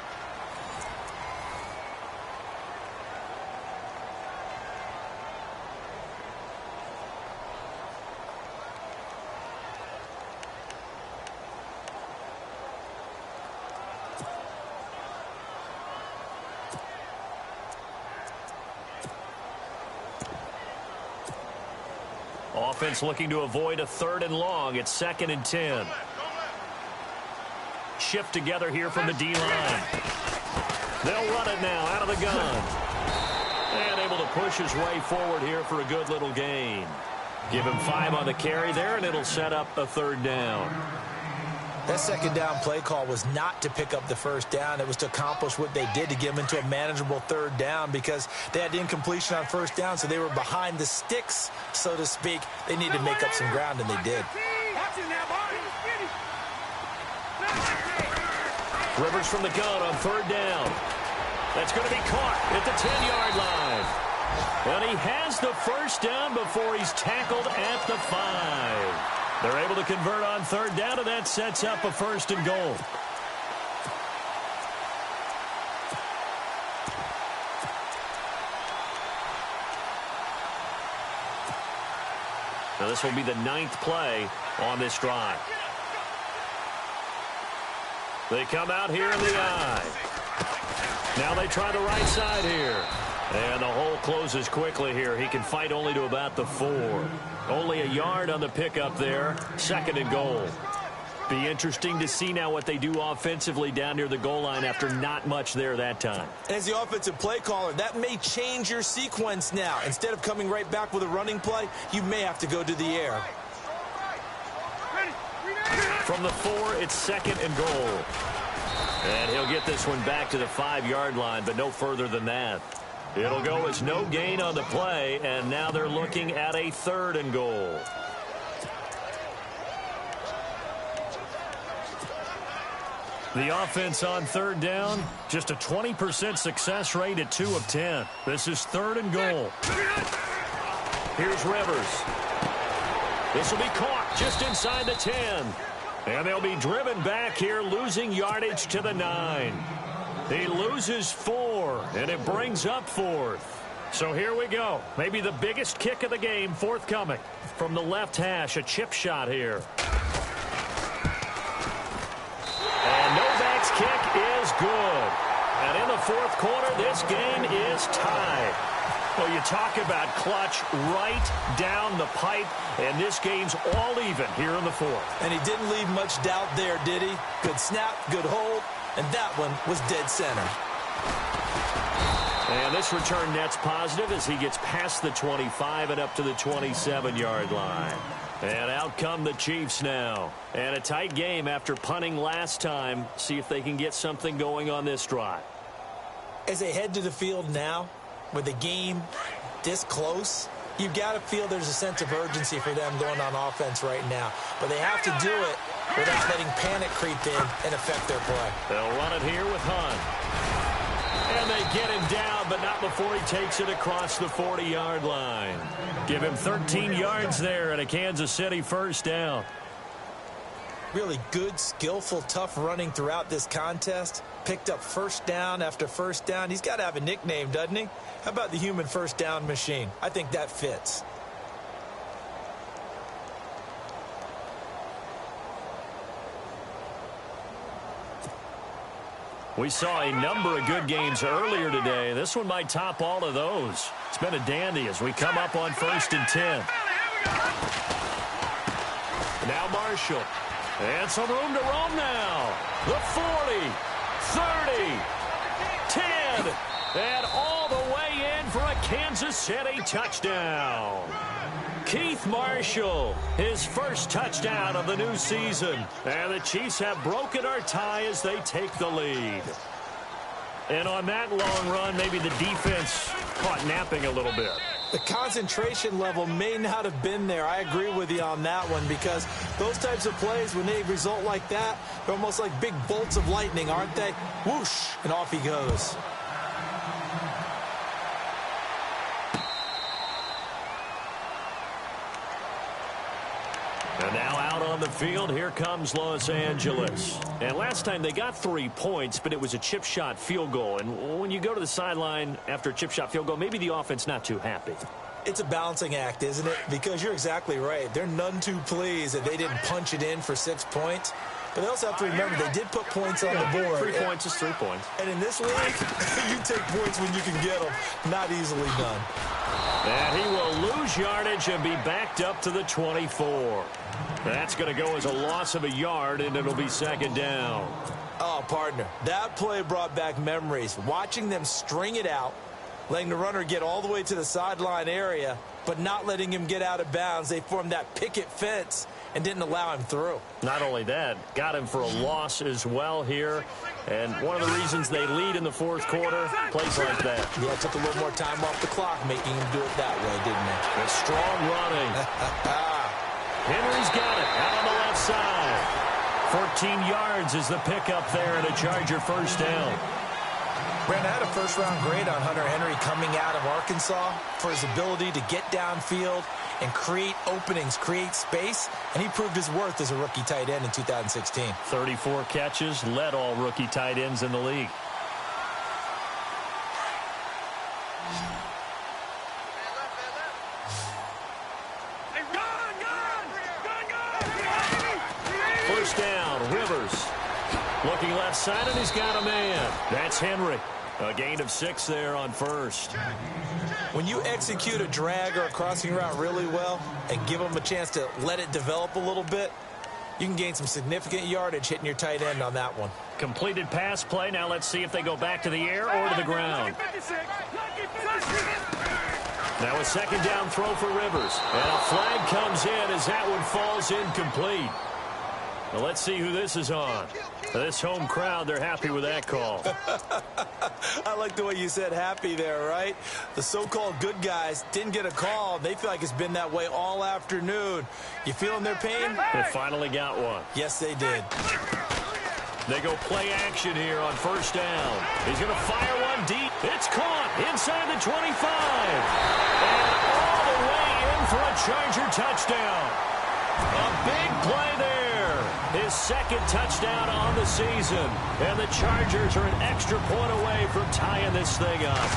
Offense looking to avoid a 3rd and long. It's 2nd and 10. Shift together here from the D-line. They'll run it now out of the gun. And able to push his way forward here for a good little gain. Give him 5 on the carry there, and it'll set up a 3rd down. That 2nd down play call was not to pick up the 1st down. It was to accomplish what they did, to get them into a manageable 3rd down, because they had incompletion on 1st down, so they were behind the sticks, so to speak. They needed to make up some ground, and they did. Rivers from the gun on 3rd down. That's going to be caught at the 10-yard line. And he has the 1st down before he's tackled at the 5. They're able to convert on 3rd down, and that sets up a 1st and goal. Now this will be the 9th play on this drive. They come out here in the I. Now they try the right side here. And the hole closes quickly here. He can fight only to about the 4. Only a yard on the pickup there. 2nd and goal. Be interesting to see now what they do offensively down near the goal line after not much there that time. As the offensive play caller, that may change your sequence now. Instead of coming right back with a running play, you may have to go to the air. From the 4, it's 2nd and goal. And he'll get this one back to the 5-yard line, but no further than that. It'll go as no gain on the play, and now they're looking at a 3rd and goal. The offense on 3rd down, just a 20% success rate at 2 of 10. This is 3rd and goal. Here's Rivers. This will be caught just inside the 10. And they'll be driven back here, losing yardage to the 9. He loses 4, and it brings up 4th. So here we go. Maybe the biggest kick of the game forthcoming. From the left hash, a chip shot here. And Novak's kick is good. And in the 4th quarter, this game is tied. Well, you talk about clutch right down the pipe, and this game's all even here in the 4th. And he didn't leave much doubt there, did he? Good snap, good hold. And that one was dead center. And this return net's positive as he gets past the 25 and up to the 27-yard line. And out come the Chiefs now. And a tight game after punting last time. See if they can get something going on this drive. As they head to the field now, with the game this close, you've got to feel there's a sense of urgency for them going on offense right now. But they have to do it without letting panic creep in and affect their play. They'll run it here with Hunt. And they get him down, but not before he takes it across the 40-yard line. Give him 13 yards there and a Kansas City 1st down. Really good, skillful, tough running throughout this contest. Picked up 1st down after 1st down. He's got to have a nickname, doesn't he? How about the human 1st down machine? I think that fits. We saw a number of good games earlier today. This one might top all of those. It's been a dandy as we come up on 1st and 10. Now Marshall. And some room to roam now. The 40, 30, 10, and all the way in for a Kansas City touchdown. Keith Marshall, his first touchdown of the new season. And the Chiefs have broken our tie as they take the lead. And on that long run, maybe the defense caught napping a little bit. The concentration level may not have been there. I agree with you on that one because those types of plays, when they result like that, they're almost like big bolts of lightning, aren't they? Whoosh, and off he goes. And now out on the field, here comes Los Angeles. And last time they got 3 points, but it was a chip shot field goal. And when you go to the sideline after a chip shot field goal, maybe the offense not too happy. It's a balancing act, isn't it? Because you're exactly right. They're none too pleased that they didn't punch it in for 6 points. But they also have to remember they did put points on the board. 3 points is 3 points. And in this league, you take points when you can get them. Not easily done. And he will lose yardage and be backed up to the 24. That's going to go as a loss of a yard, and it'll be 2nd down. Oh, partner, that play brought back memories. Watching them string it out, letting the runner get all the way to the sideline area, but not letting him get out of bounds. They formed that picket fence and didn't allow him through. Not only that, got him for a loss as well here. And one of the reasons they lead in the 4th quarter, plays like that. Yeah, it took a little more time off the clock, making him do it that way, didn't it? A strong running. Henry's got it out on the left side. 14 yards is the pickup there and a Charger 1st down. Brandon, I had a first-round grade on Hunter Henry coming out of Arkansas for his ability to get downfield and create openings, create space, and he proved his worth as a rookie tight end in 2016. 34 catches, led all rookie tight ends in the league. First down, Rivers. Looking left side, and he's got a man. That's Henry. A gain of 6 there on 1st. When you execute a drag or a crossing route really well and give them a chance to let it develop a little bit, you can gain some significant yardage hitting your tight end on that one. Completed pass play. Now let's see if they go back to the air or to the ground. Now a 2nd down throw for Rivers. And a flag comes in as that one falls incomplete. Well, let's see who this is on. This home crowd, they're happy with that call. I like the way you said happy there, right? The so-called good guys didn't get a call. They feel like it's been that way all afternoon. You feeling their pain? They finally got one. Yes, they did. They go play action here on 1st down. He's going to fire one deep. It's caught inside the 25. And all the way in for a Charger touchdown. A big play there. His 2nd touchdown on the season. And the Chargers are an extra point away from tying this thing up.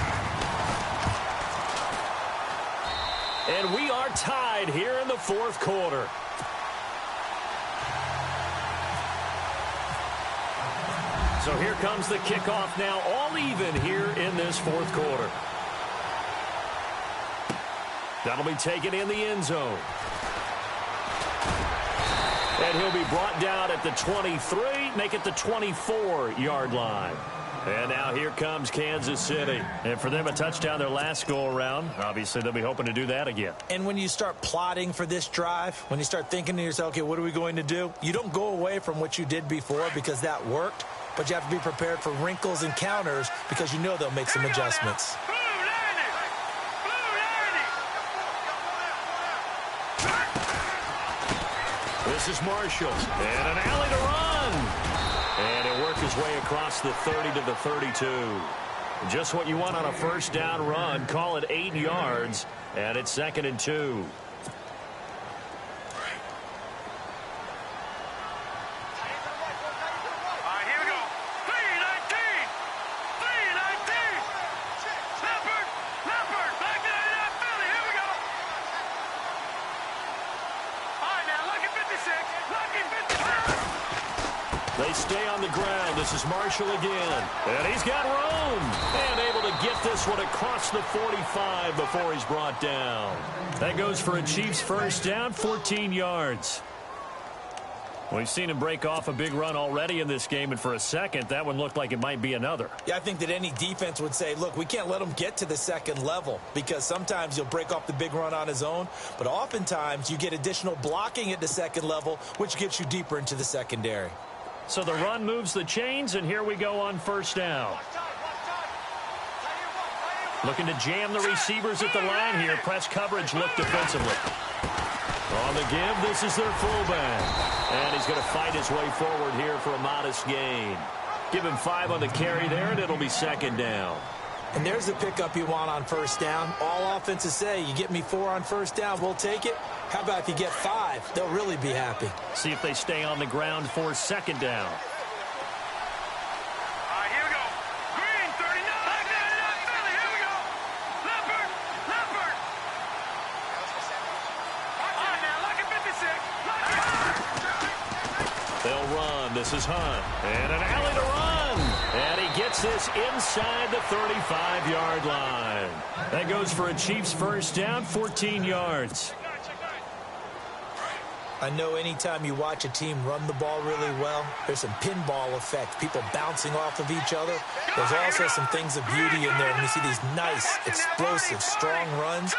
And we are tied here in the 4th quarter. So here comes the kickoff now, all even here in this 4th quarter. That'll be taken in the end zone. And he'll be brought down at the 23, make it the 24-yard line. And now here comes Kansas City. And for them, a touchdown their last go-around. Obviously, they'll be hoping to do that again. And when you start plotting for this drive, when you start thinking to yourself, okay, what are we going to do? You don't go away from what you did before because that worked, but you have to be prepared for wrinkles and counters because you know they'll make some adjustments. This is Marshall. And an alley to run. And he'll work his way across the 30 to the 32. Just what you want on a 1st down run. Call it 8 yards. And it's 2nd and 2. They stay on the ground. This is Marshall again. And he's got room. And able to get this one across the 45 before he's brought down. That goes for a Chiefs first down, 14 yards. We've seen him break off a big run already in this game, and for a second, that one looked like it might be another. Yeah, I think that any defense would say, look, we can't let him get to the second level, because sometimes he'll break off the big run on his own, but oftentimes you get additional blocking at the second level, which gets you deeper into the secondary. So the run moves the chains, and here we go on first down. Looking to jam the receivers at the line here. Press coverage look defensively. On the give, this is their fullback. And he's going to fight his way forward here for a modest gain. Give him 5 on the carry there, and it'll be second down. And there's the pickup you want on first down. All offenses say, you get me 4 on first down, we'll take it. How about if you get 5? They'll really be happy. See if they stay on the ground for second down. Here we go. Green, 39. Philly, here we go. Leopard. Now, lucky 56. They'll run. This is Hunt. And an alley to run. And he gets this inside the 35-yard line. That goes for a Chiefs first down, 14 yards. I know anytime you watch a team run the ball really well, there's some pinball effect, people bouncing off of each other. There's also some things of beauty in there when you see these nice, explosive, strong runs.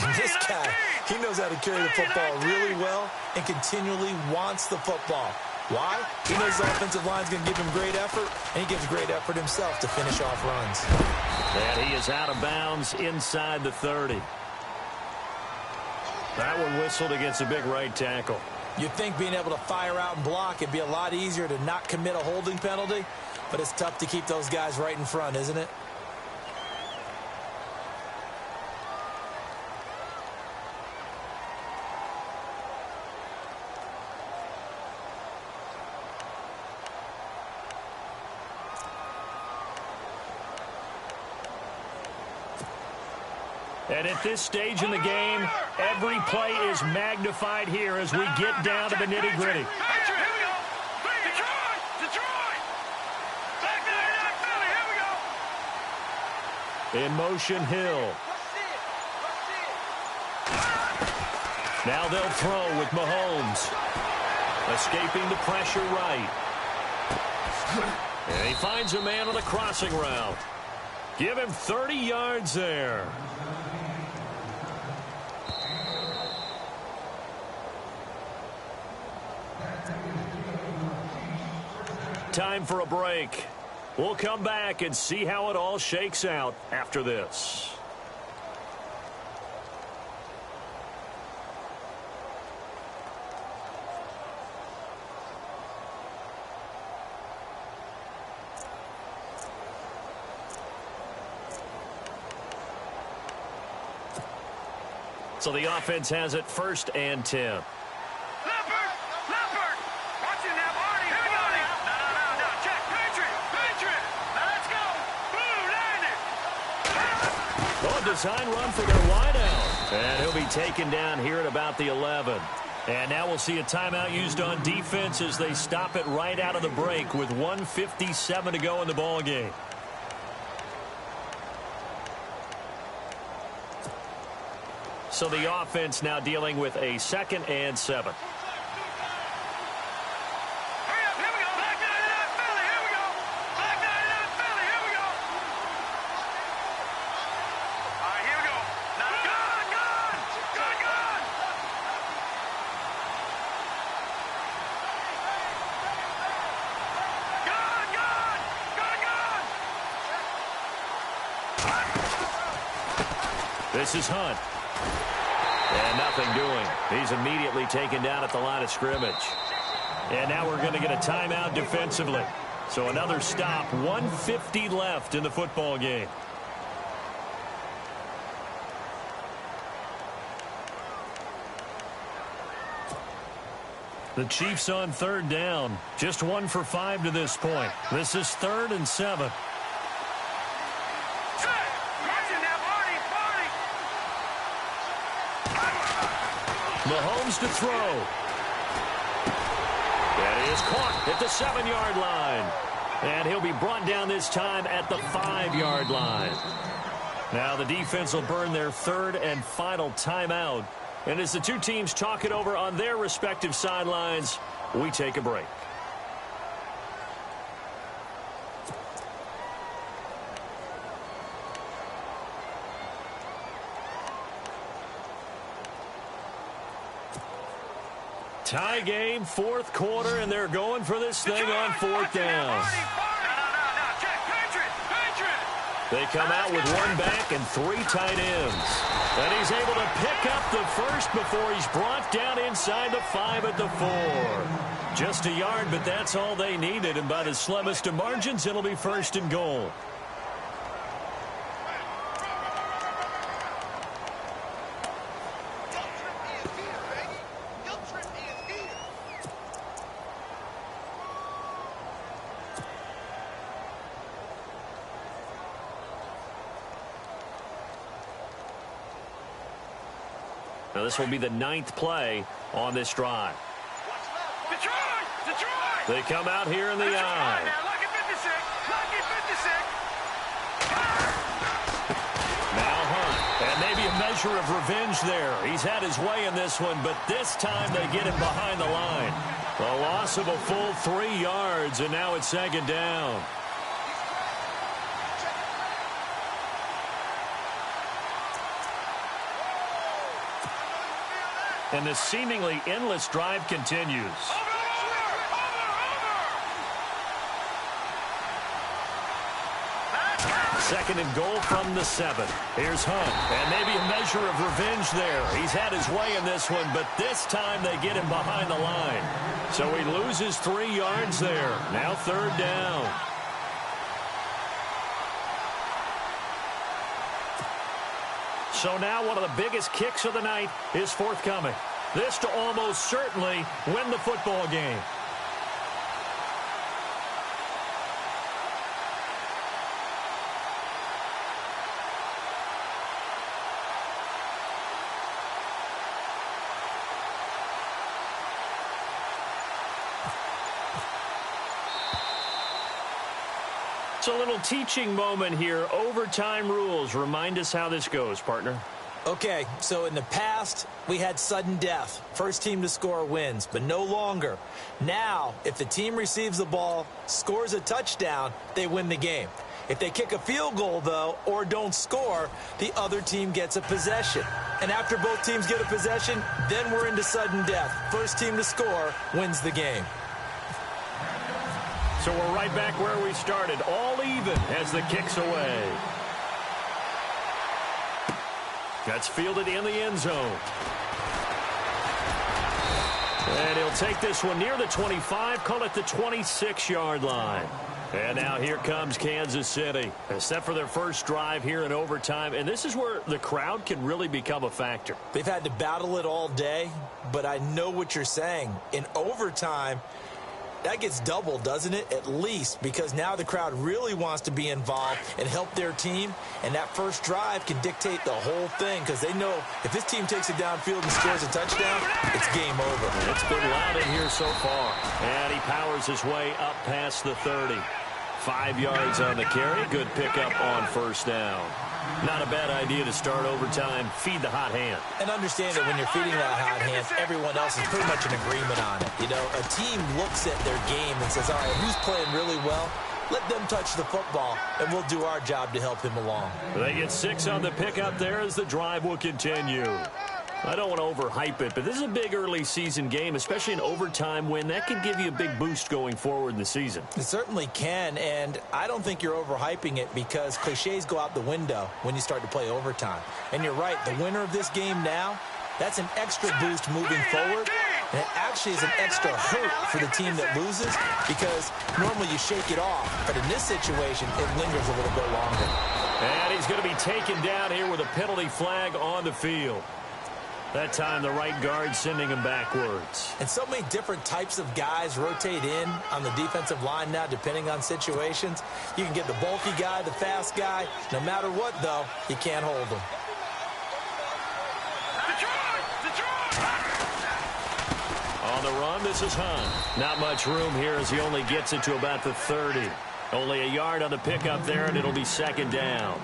And this guy, he knows how to carry the football really well and continually wants the football. Why? He knows the offensive line's going to give him great effort, and he gives great effort himself to finish off runs. And he is out of bounds inside the 30. That one whistled against a big right tackle. You'd think being able to fire out and block it'd be a lot easier to not commit a holding penalty, but it's tough to keep those guys right in front, isn't it? And at this stage in the game, every play is magnified here as we get down to the nitty-gritty. Here we go. Detroit. Back 99, Philly, here we go. In motion, Hill. Now they'll throw with Mahomes. Escaping the pressure right. And he finds a man on a crossing route. Give him 30 yards there. Time for a break. We'll come back and see how it all shakes out after this. So the offense has it 1st and 10. Design run for their wideout. And he'll be taken down here at about the 11. And now we'll see a timeout used on defense as they stop it right out of the break with 1:57 to go in the ball game. So the offense now dealing with a 2nd and 7. This is Hunt. And nothing doing. He's immediately taken down at the line of scrimmage. And now we're going to get a timeout defensively. So another stop. 1:50 left in the football game. The Chiefs on 3rd down. Just 1 for 5 to this point. This is 3rd and 7. Mahomes to throw. And he is caught at the 7-yard line. And he'll be brought down this time at the 5-yard line. Now the defense will burn their third and final timeout. And as the two teams talk it over on their respective sidelines, we take a break. Tie game, fourth quarter, and they're going for this thing on fourth down. They come out with one back and 3 tight ends. And he's able to pick up the first before he's brought down inside the 5 at the 4. Just a yard, but that's all they needed. And by the slimmest of margins, it'll be first and goal. Now this will be the 9th play on this drive. Detroit! They come out here in the eye. Now Hunt, and maybe a measure of revenge there. He's had his way in this one, but this time they get him behind the line. A loss of a full 3 yards, and now it's second down. And the seemingly endless drive continues. Second and goal from the 7. Here's Hunt, and maybe a measure of revenge there. He's had his way in this one, but this time they get him behind the line. So he loses 3 yards there. Now third down. So now one of the biggest kicks of the night is forthcoming. This to almost certainly win the football game. It's a little teaching moment here. Overtime rules. Remind us how this goes, partner. Okay, so in the past, we had sudden death. First team to score wins, but no longer. Now, if the team receives the ball, scores a touchdown, they win the game. If they kick a field goal, though, or don't score, the other team gets a possession. And after both teams get a possession, then we're into sudden death. First team to score wins the game. So we're right back where we started, all even as the kick's away. That's fielded in the end zone. And he'll take this one near the 25, call it the 26-yard line. And now here comes Kansas City. Set for their first drive here in overtime, and this is where the crowd can really become a factor. They've had to battle it all day, but I know what you're saying. In overtime, that gets doubled, doesn't it? At least, because now the crowd really wants to be involved and help their team, and that first drive can dictate the whole thing because they know if this team takes it downfield and scores a touchdown, it's game over. It's been loud in here so far, and he powers his way up past the 30. 5 yards on the carry. Good pickup on first down. Not a bad idea to start overtime. Feed the hot hand. And understand that when you're feeding that hot hand, everyone else is pretty much in agreement on it. You know, a team looks at their game and says, all right, who's playing really well? Let them touch the football, and we'll do our job to help him along. They get 6 on the pickup there as the drive will continue. I don't want to overhype it, but this is a big early season game, especially an overtime win. That could give you a big boost going forward in the season. It certainly can, and I don't think you're overhyping it because cliches go out the window when you start to play overtime. And you're right, the winner of this game now, that's an extra boost moving forward. And it actually is an extra hurt for the team that loses because normally you shake it off. But in this situation, it lingers a little bit longer. And he's going to be taken down here with a penalty flag on the field. That time, the right guard sending him backwards. And so many different types of guys rotate in on the defensive line now, depending on situations. You can get the bulky guy, the fast guy. No matter what, though, you can't hold him. On the run, this is Hunt. Not much room here as he only gets it to about the 30. Only a yard on the pickup there, and it'll be second down.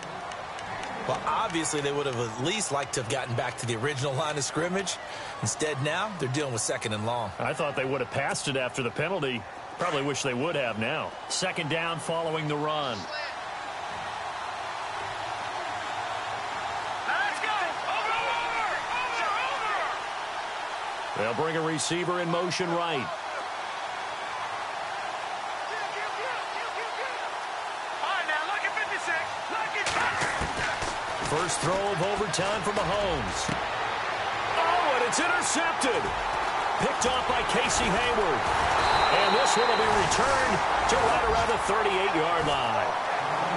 Well, obviously, they would have at least liked to have gotten back to the original line of scrimmage. Instead, now, they're dealing with second and long. I thought they would have passed it after the penalty. Probably wish they would have now. Second down following the run. Let's go. Over. They'll bring a receiver in motion right. First throw of overtime for Mahomes. Oh, and it's intercepted. Picked off by Casey Hayward. And this one will be returned to right around the 38-yard line.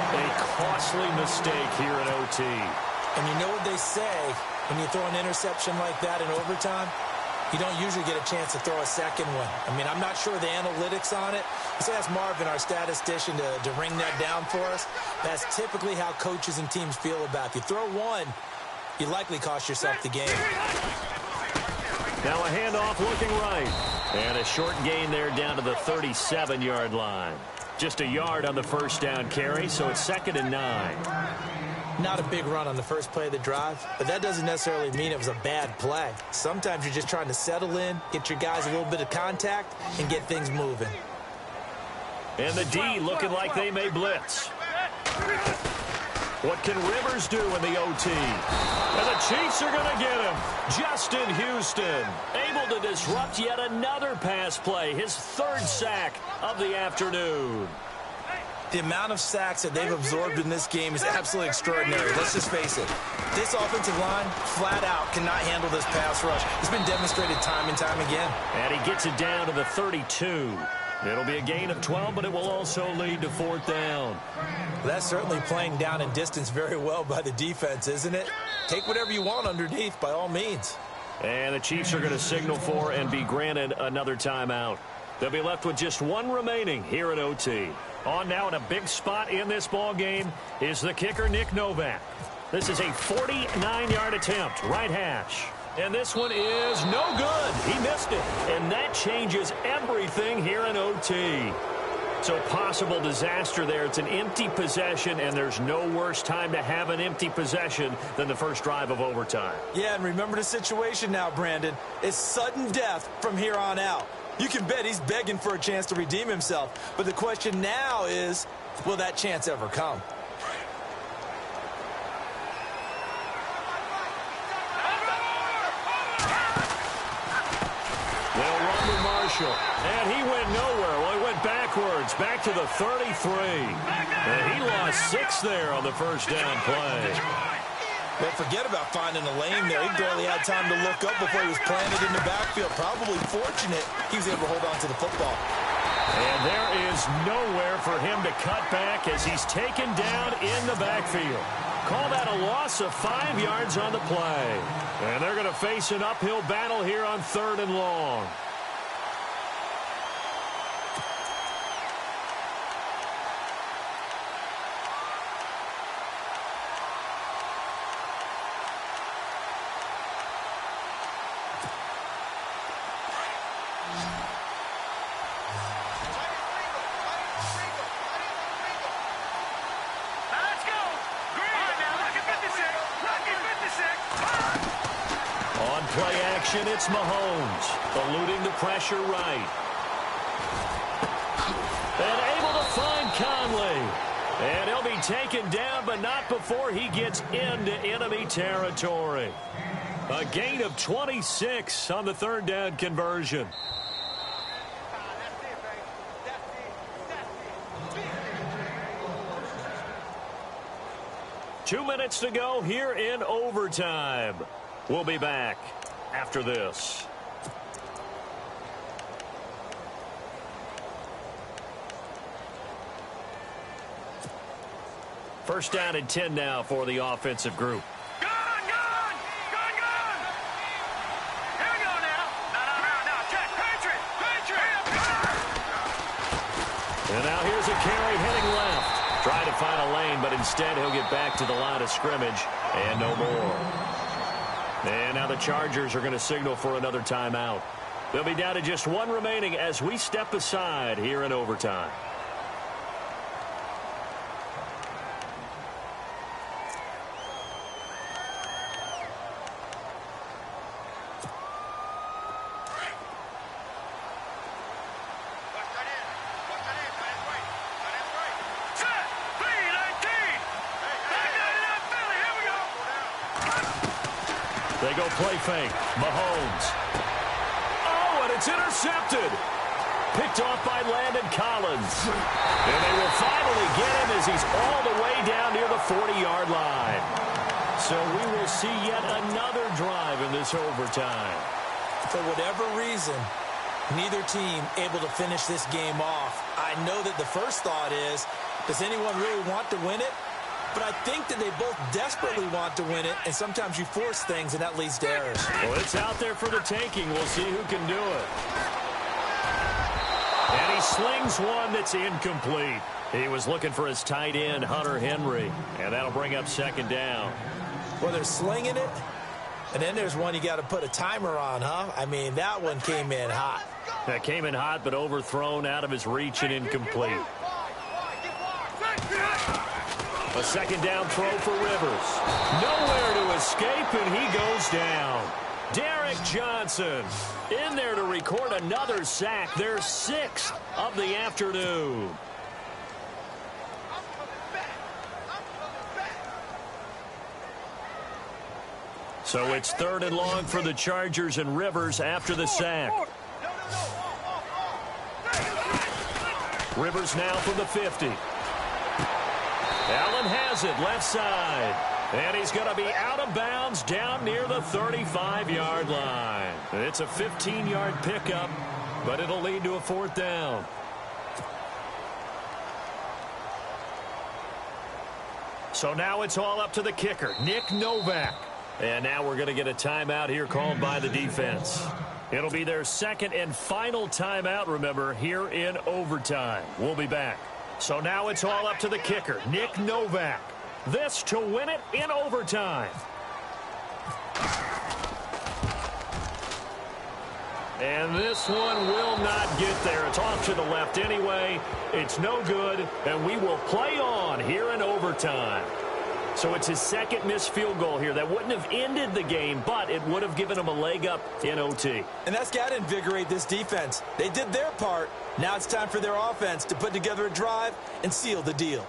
A costly mistake here in OT. And you know what they say, when you throw an interception like that in overtime, you don't usually get a chance to throw a second one. I mean, I'm not sure the analytics on it. Let's ask Marvin, our statistician, to ring that down for us. That's typically how coaches and teams feel about it. If you throw one, you likely cost yourself the game. Now a handoff looking right. And a short gain there down to the 37-yard line. Just a yard on the first down carry, so it's 2nd and 9. Not a big run on the first play of the drive, but that doesn't necessarily mean it was a bad play. Sometimes you're just trying to settle in, get your guys a little bit of contact, and get things moving. And the D looking like they may blitz. What can Rivers do in the OT? And the Chiefs are going to get him. Justin Houston, able to disrupt yet another pass play, his 3rd sack of the afternoon. The amount of sacks that they've absorbed in this game is absolutely extraordinary. Let's just face it. This offensive line, flat out, cannot handle this pass rush. It's been demonstrated time and time again. And he gets it down to the 32. It'll be a gain of 12, but it will also lead to 4th down. That's certainly playing down and distance very well by the defense, isn't it? Take whatever you want underneath, by all means. And the Chiefs are going to signal for and be granted another timeout. They'll be left with just one remaining here at OT. On now in a big spot in this ball game is the kicker, Nick Novak. This is a 49-yard attempt, right hash. And this one is no good. He missed it. And that changes everything here in OT. So possible disaster there. It's an empty possession, and there's no worse time to have an empty possession than the first drive of overtime. Yeah, and remember the situation now, Brandon. It's sudden death from here on out. You can bet he's begging for a chance to redeem himself. But the question now is, will that chance ever come? They'll run with Marshall. And he went nowhere. Well, he went backwards, back to the 33. And he lost 6 there on the first down play. But forget about finding a lane there. He barely had time to look up before he was planted in the backfield. Probably fortunate he was able to hold on to the football. And there is nowhere for him to cut back as he's taken down in the backfield. Call that a loss of 5 yards on the play. And they're going to face an uphill battle here on 3rd and long. It's Mahomes, eluding the pressure right. And able to find Conley. And he'll be taken down, but not before he gets into enemy territory. A gain of 26 on the 3rd down conversion. Two minutes to go here in overtime. We'll be back after this. First down and 10 now for the offensive group. Gone! Here we go now. No, check. Patriot! And now here's a carry heading left. Trying to find a lane, but instead he'll get back to the line of scrimmage and no more. And now the Chargers are going to signal for another timeout. They'll be down to just one remaining as we step aside here in overtime. They go play fake. Mahomes. Oh, and it's intercepted. Picked off by Landon Collins. And they will finally get him as he's all the way down near the 40-yard line. So we will see yet another drive in this overtime. For whatever reason, neither team able to finish this game off. I know that the first thought is, does anyone really want to win it? But I think that they both desperately want to win it, and sometimes you force things, and that leads to errors. Well, it's out there for the taking. We'll see who can do it. And he slings one that's incomplete. He was looking for his tight end, Hunter Henry, and that'll bring up second down. Well, they're slinging it, and then there's one you got to put a timer on, huh? I mean, that one came in hot. That came in hot, but overthrown, out of his reach, and incomplete. A second down throw for Rivers. Nowhere to escape, and he goes down. Derek Johnson in there to record another sack. Their sixth of the afternoon. So it's 3rd and long for the Chargers, and Rivers after the sack. Rivers now from the 50. Allen has it, left side. And he's going to be out of bounds down near the 35-yard line. It's a 15-yard pickup, but it'll lead to a 4th down. So now it's all up to the kicker, Nick Novak. And now we're going to get a timeout here called by the defense. It'll be their second and final timeout, remember, here in overtime. We'll be back. So now it's all up to the kicker, Nick Novak. This to win it in overtime. And this one will not get there. It's off to the left anyway. It's no good, and we will play on here in overtime. So it's his second missed field goal here. That wouldn't have ended the game, but it would have given him a leg up in OT. And that's got to invigorate this defense. They did their part. Now it's time for their offense to put together a drive and seal the deal.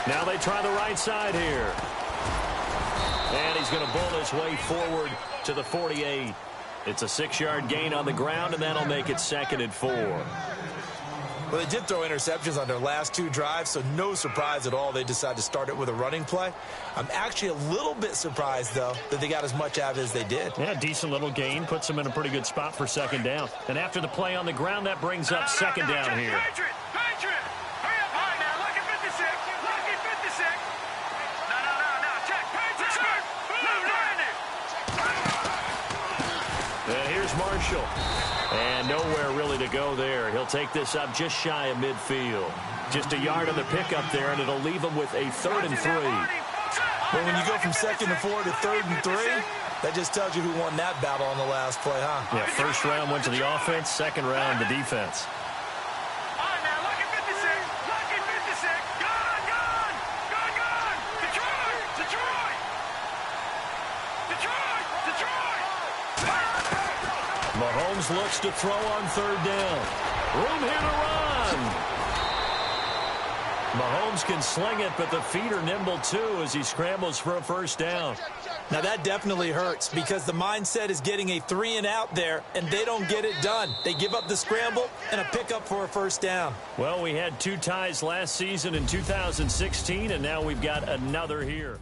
Now they try the right side here. And he's going to bowl his way forward to the 48. It's a 6-yard gain on the ground, and that'll make it 2nd and 4. Well, they did throw interceptions on their last 2 drives, so no surprise at all they decided to start it with a running play. I'm actually a little bit surprised, though, that they got as much out of it as they did. Yeah, decent little gain. Puts them in a pretty good spot for 2nd down. And after the play on the ground, that brings up 2nd down here. And here's Marshall. And nowhere really to go there. He'll take this up just shy of midfield. Just a yard on the pickup there, and it'll leave him with a 3rd and 3. Well, when you go from 2nd and 4 to 3rd and 3, that just tells you who won that battle on the last play, huh? Yeah, first round went to the offense, second round the defense. Mahomes looks to throw on 3rd down. Room here to run. Mahomes can sling it, but the feet are nimble too as he scrambles for a 1st down. Now that definitely hurts because the mindset is getting a 3 and out there, and they don't get it done. They give up the scramble and a pickup for a 1st down. Well, we had 2 ties last season in 2016, and now we've got another here.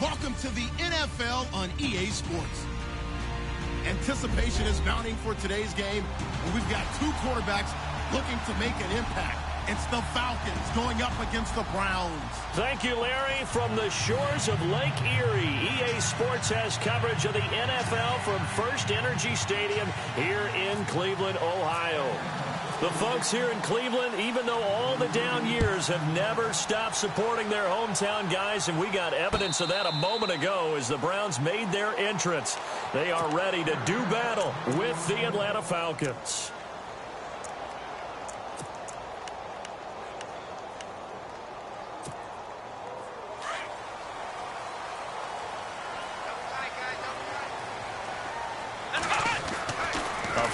Welcome to the NFL on EA Sports. Anticipation is mounting for today's game, and we've got two quarterbacks looking to make an impact. It's the Falcons going up against the Browns. Thank you, Larry. From the shores of Lake Erie, EA Sports has coverage of the NFL from First Energy Stadium here in Cleveland, Ohio. The folks here in Cleveland, even though all the down years, have never stopped supporting their hometown guys, and we got evidence of that a moment ago as the Browns made their entrance. They are ready to do battle with the Atlanta Falcons.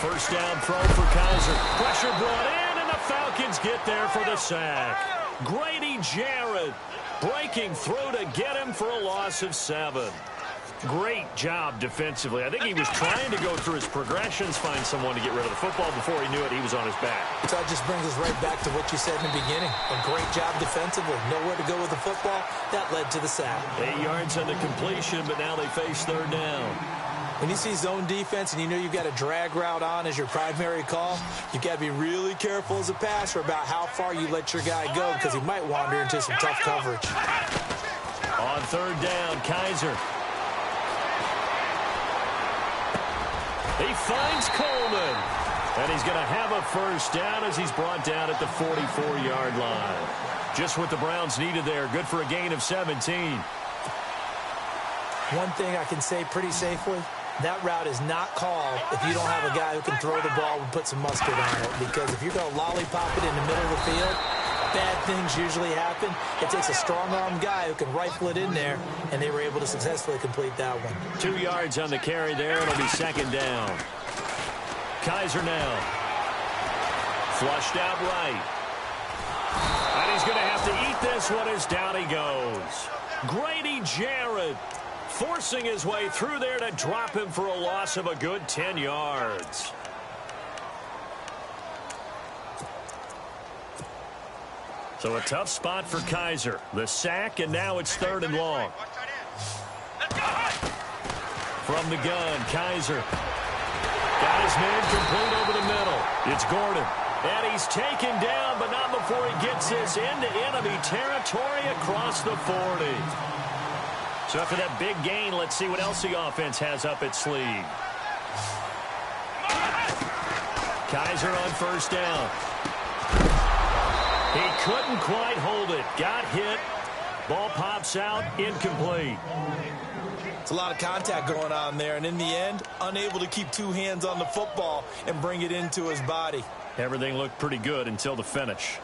First down throw for Kaiser. Pressure brought in, and the Falcons get there for the sack. Grady Jarrett breaking through to get him for a loss of 7. Great job defensively. I think he was trying to go through his progressions, find someone to get rid of the football. Before he knew it, he was on his back. So that just brings us right back to what you said in the beginning. A great job defensively. Nowhere to go with the football. That led to the sack. 8 yards on the completion, but now they face third down. When you see zone defense and you know you've got a drag route on as your primary call, you've got to be really careful as a passer about how far you let your guy go because he might wander into some tough coverage. On third down, Kaiser. He finds Coleman. And he's going to have a first down as he's brought down at the 44-yard line. Just what the Browns needed there. Good for a gain of 17. One thing I can say pretty safely, that route is not called if you don't have a guy who can throw the ball and put some mustard on it. Because if you're going to lollipop it in the middle of the field, bad things usually happen. It takes a strong-armed guy who can rifle it in there, and they were able to successfully complete that one. 2 yards on the carry there. It'll be second down. Kaiser now. Flushed out right. And he's going to have to eat this one as down he goes. Grady Jarrett forcing his way through there to drop him for a loss of a good 10 yards. So a tough spot for Kaiser. The sack, and now it's third and long. From the gun, Kaiser got his man complete over the middle. It's Gordon. And he's taken down, but not before he gets this into enemy territory across the 40. So after that big gain, let's see what else the offense has up its sleeve. Kaiser on first down. He couldn't quite hold it. Got hit. Ball pops out. Incomplete. It's a lot of contact going on there, and in the end, unable to keep two hands on the football and bring it into his body. Everything looked pretty good until the finish.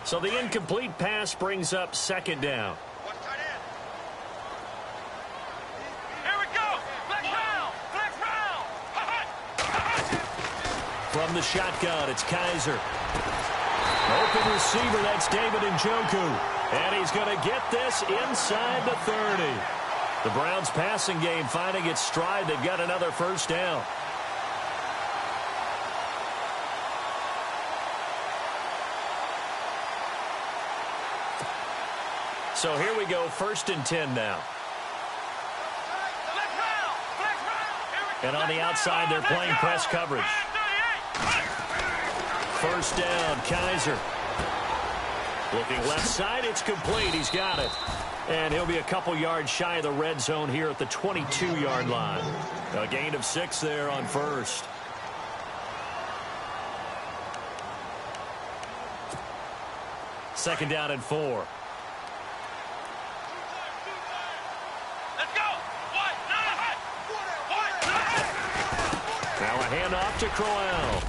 So the incomplete pass brings up second down. Here we go. Flex round. Flex round. From the shotgun, it's Kaiser. Open receiver, that's David Njoku. And he's going to get this inside the 30. The Browns passing game finding its stride. They've got another first down. So here we go, 1st and 10 now. And on the outside, they're playing press coverage. First down, Kaiser. Looking left side, it's complete. He's got it. And he'll be a couple yards shy of the red zone here at the 22-yard line. A gain of 6 there on first. Second down and 4. Now a handoff to Crowell.